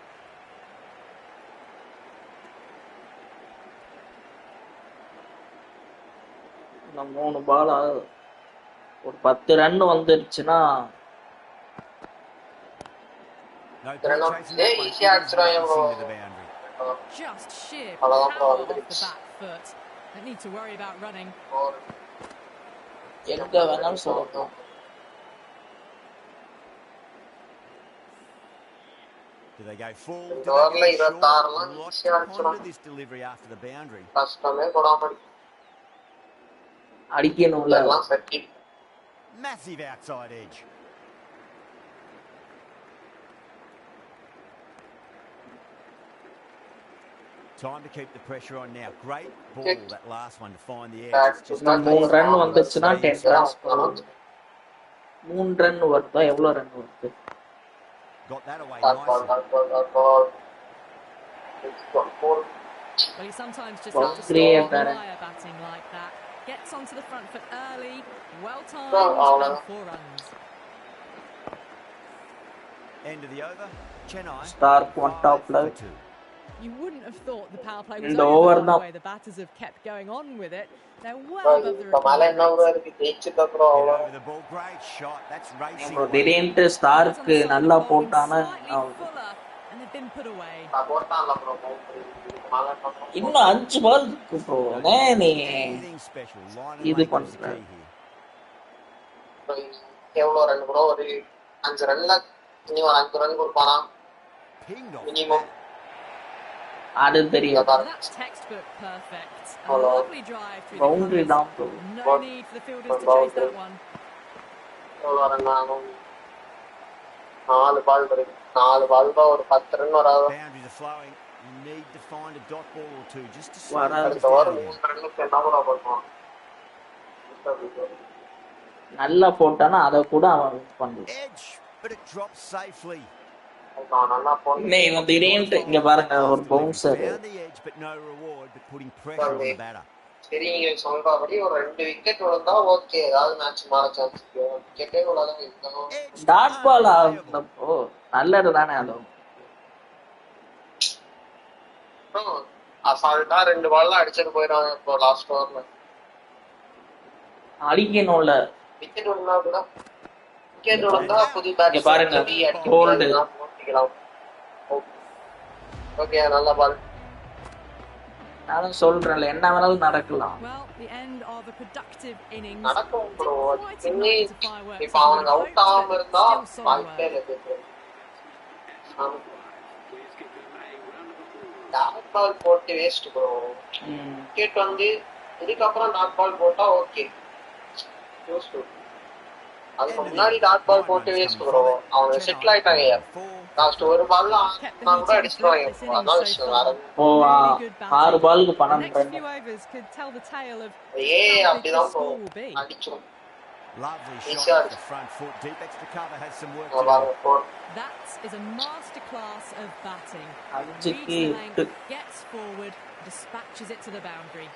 S1: இந்த 3 பால் ஒரு 10 run வந்துருச்சுன்னா
S4: just sheer power off the back foot. Don't need to worry about running.
S1: எங்க வேணாலும் சொல்லலாம்.
S3: Do they go full? Do they go short? Ponder this delivery after the boundary.
S1: அடிக்கணும்ல.
S3: Massive outside edge. Time to keep the pressure on now. Great ball, that last one to find the edge. Just
S1: 3 run வந்துச்சுன்னா 10 runs போகும். 3 run வருதா எவ்வளவு run வருது?
S3: Got that away nicely.
S4: Well, he sometimes just has to stop fire batting like that. Gets onto the front foot early, well timed, and 4 runs.
S3: End of the over. Chennai.
S1: Stark on top left.
S4: You wouldn't have thought the power play was over the way the batters have kept going on with it. They're well above the requirements.
S3: Over the ball, great shot. That's racing.
S1: திடீர்னு Stark நல்லா போட்டானா
S4: and they've been put away.
S1: இன்னும் 5 பால் இருக்கு bro. நீ இது பண்ற
S10: எவ்வளவு run bro? ஒரு 5 ரன்ல நீ ஒரு 5 ரன் கொடுப்பானா மினிமம்?
S1: அது தெரியும்.
S4: That's textbook perfect. A lovely drive through
S1: boundary
S4: the covers. No need for the fielders to chase that one.
S10: எவ்வளவு ரன் ஆகும்? 4 பால் இருக்கு. 4 பால் தான் ஒரு 10 ரன் வராது.
S3: Boundaries are flowing. You need to find a dot ball or two just to
S10: அடுத்த over 3 ரன்னுக்கு என்ன கூட பண்ணுவான்?
S1: நல்லா போட்டானா அத கூட அவன் பண்ணுவான்.
S3: Edge, but it drops safely.
S1: நீ இவன் திடீர்னு இங்க பாருங்க ஒரு பவுன்சர்.
S10: சரி நீங்க சொல்றபடி ஒரு 2 விக்கெட் விழுந்தா ஓகே, ஏதாவது மேட்ச் மாற சான்ஸ் இருக்கு. விக்கெட்டே விழாதான் இருக்கணும்.
S1: டாட் பால் ஆகுறப்போ நல்லது தானே அது.
S10: அசால்ட்டா 2 பால்ல அடிச்சிட்டு போயிடுவாங்க இப்போ லாஸ்ட் ஓவர்ல.
S1: அடிக்கணும்ல.
S10: விக்கெட் விழுந்தா கூட விக்கெட் விழுந்தா புது பேட்
S1: பாருங்க ஹோல்டு.
S10: ஓகே நல்ல பால்.
S1: நான் சொல்றேன்ல என்ன வேணாலும் நடக்கலாம்.
S4: Well, the end of a productive innings.
S10: நடக்கும் ப்ரோ. இப்ப அவங்க அவுட் ஆகாம இருந்தா வாய்ப்பே இல்லை. டாட் பால் போட்டு வேஸ்ட் ப்ரோ. விக்கெட் வந்து இதுக்கப்புறம் டாட் பால் போட்டா ஓகே. அதுக்கு முன்னாடி டாட் பால் போட்டு வேஸ்ட் ப்ரோ. அவங்க செட்டில் ஆயிட்டாங்க. லாஸ்ட் ஒரு பால்ல நான் கூட அடிச்சுடுவாங்க. அதான் விஷயம். வேற
S1: ஓ 6 பாலுக்கு 12 ரன்.
S10: அப்படிதான் bro அடிச்சோம்.
S3: Lovely shot at the front foot. Deep extra cover has some work to do.
S4: That is a masterclass of batting. Gets forward, dispatches it to the boundary.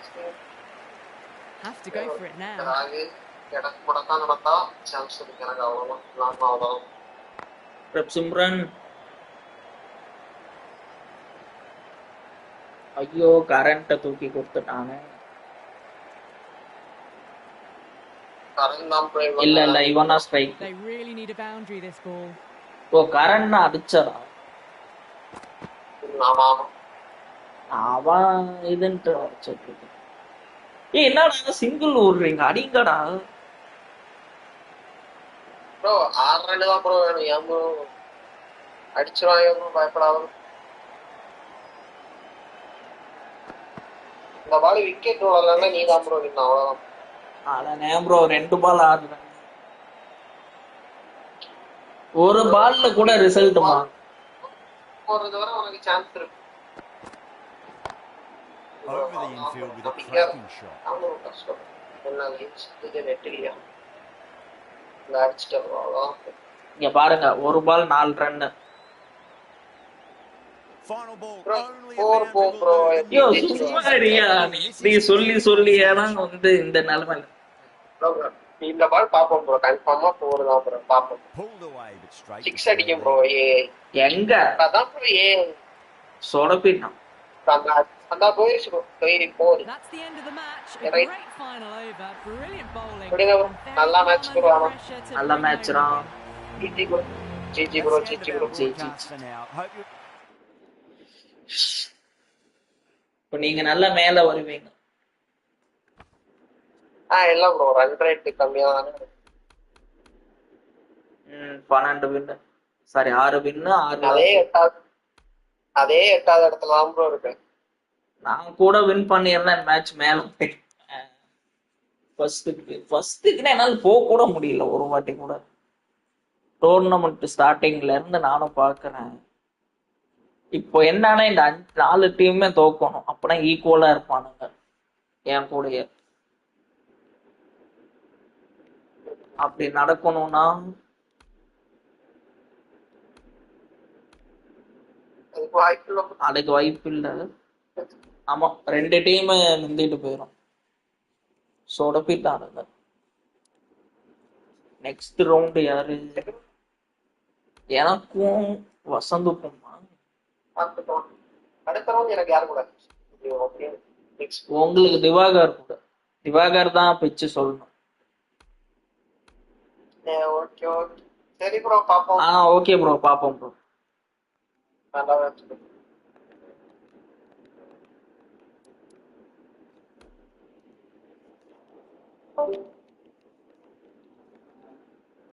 S4: Have to go for it now.
S1: Simran ஐயோ கரண்ட தூக்கி கொடுத்துட்டானே.
S10: இல்ல
S1: இவனா strike.
S4: They really need a boundary this ball.
S1: ஓ current அடிச்சறா.
S10: ஆமா ஆமா
S1: அவன் இதுன்ட்டு என்னடா சிங்கிள் விடுறீங்க அடிங்கடா
S10: ப்ரோ 6 ரன் தான் ப்ரோ வேணும் ஏன் ப்ரோ அடிச்சிருவாங்க பயப்படாத இந்த பால் விக்கெட் விடலன்னா நீ தான் ப்ரோ வின் அவ்வளவுதான்
S1: ஆனா ப்ரோ 2 பால் ஆடுறேன் ஒரு பால்ல கூட ரிசல்ட்டுமா
S10: போறது வரை உனக்கு சான்ஸ் இருக்கு
S3: Over the infield with a cracking shot.
S1: இங்க பாருங்க ஒரு பால் 4 run
S3: Final ball only a boundary will do.
S1: ஐயோ சும்மாடியா நீ சொல்லி ஏன்னா வந்து இந்த நிலைமை
S10: இந்த பால் பாப்போம் ப்ரோ கன்ஃபார்மா போறதா ப்ரோ பாப்போம்
S3: Pulled away but straight.
S10: 6 அடிக்கும் ப்ரோ
S1: எங்க
S10: அதான் ப்ரோ
S1: சொடப்பினா
S10: அந்த போயிடுச்சு ப்ரோ போகுது
S4: That's the end of the match. A great final over. Brilliant bowling.
S10: நல்லா மேட்ச் ப்ரோ
S1: நல்ல மேட்ச் தான்
S10: GG bro GG bro GG
S1: இப்போ நீங்க நல்ல மேல வருவீங்க
S10: இல்ல ப்ரோ ரன் ரேட் கம்மியா தானே
S1: 12 வின்னு சாரி 6 வின்னு 6
S10: அதே 8வது இடத்துல தான் ப்ரோ இருக்கு
S1: நான் கூட வின் பண்ணியிருந்தேன் மேட்ச் மேல ஃபர்ஸ்ட்டுக்கு என்னால போக கூட முடியல ஒரு வாட்டி கூட டோர்னமெண்ட் ஸ்டார்டிங்ல இருந்து நானும் பாக்குறேன் இப்போ என்னன்னா இந்த 4 டீமுமே தோக்கணும் அப்பனா ஈக்குவலா இருப்பானுங்க என் கூடயே அப்படி நடக்கணும்னா அதுக்கு வாய்ப்பு இல்ல ஆமா 2 டீம் முந்திட்டு போயிடும் சொடப்பிட்டானுங்க நெக்ஸ்ட் ரவுண்ட் யாரு எனக்கும் வசந்துக்கும்
S10: அடுத்த ரவுண்ட் எனக்கு யாரு கூட
S1: உங்களுக்கு திவாகர் தான் பிச்சு சொல்லணும்
S10: ஓகே ஓகே சரி ப்ரோ பாப்போம்
S1: ஓகே ப்ரோ பாப்போம் ப்ரோ
S10: நல்லா மேட்ச்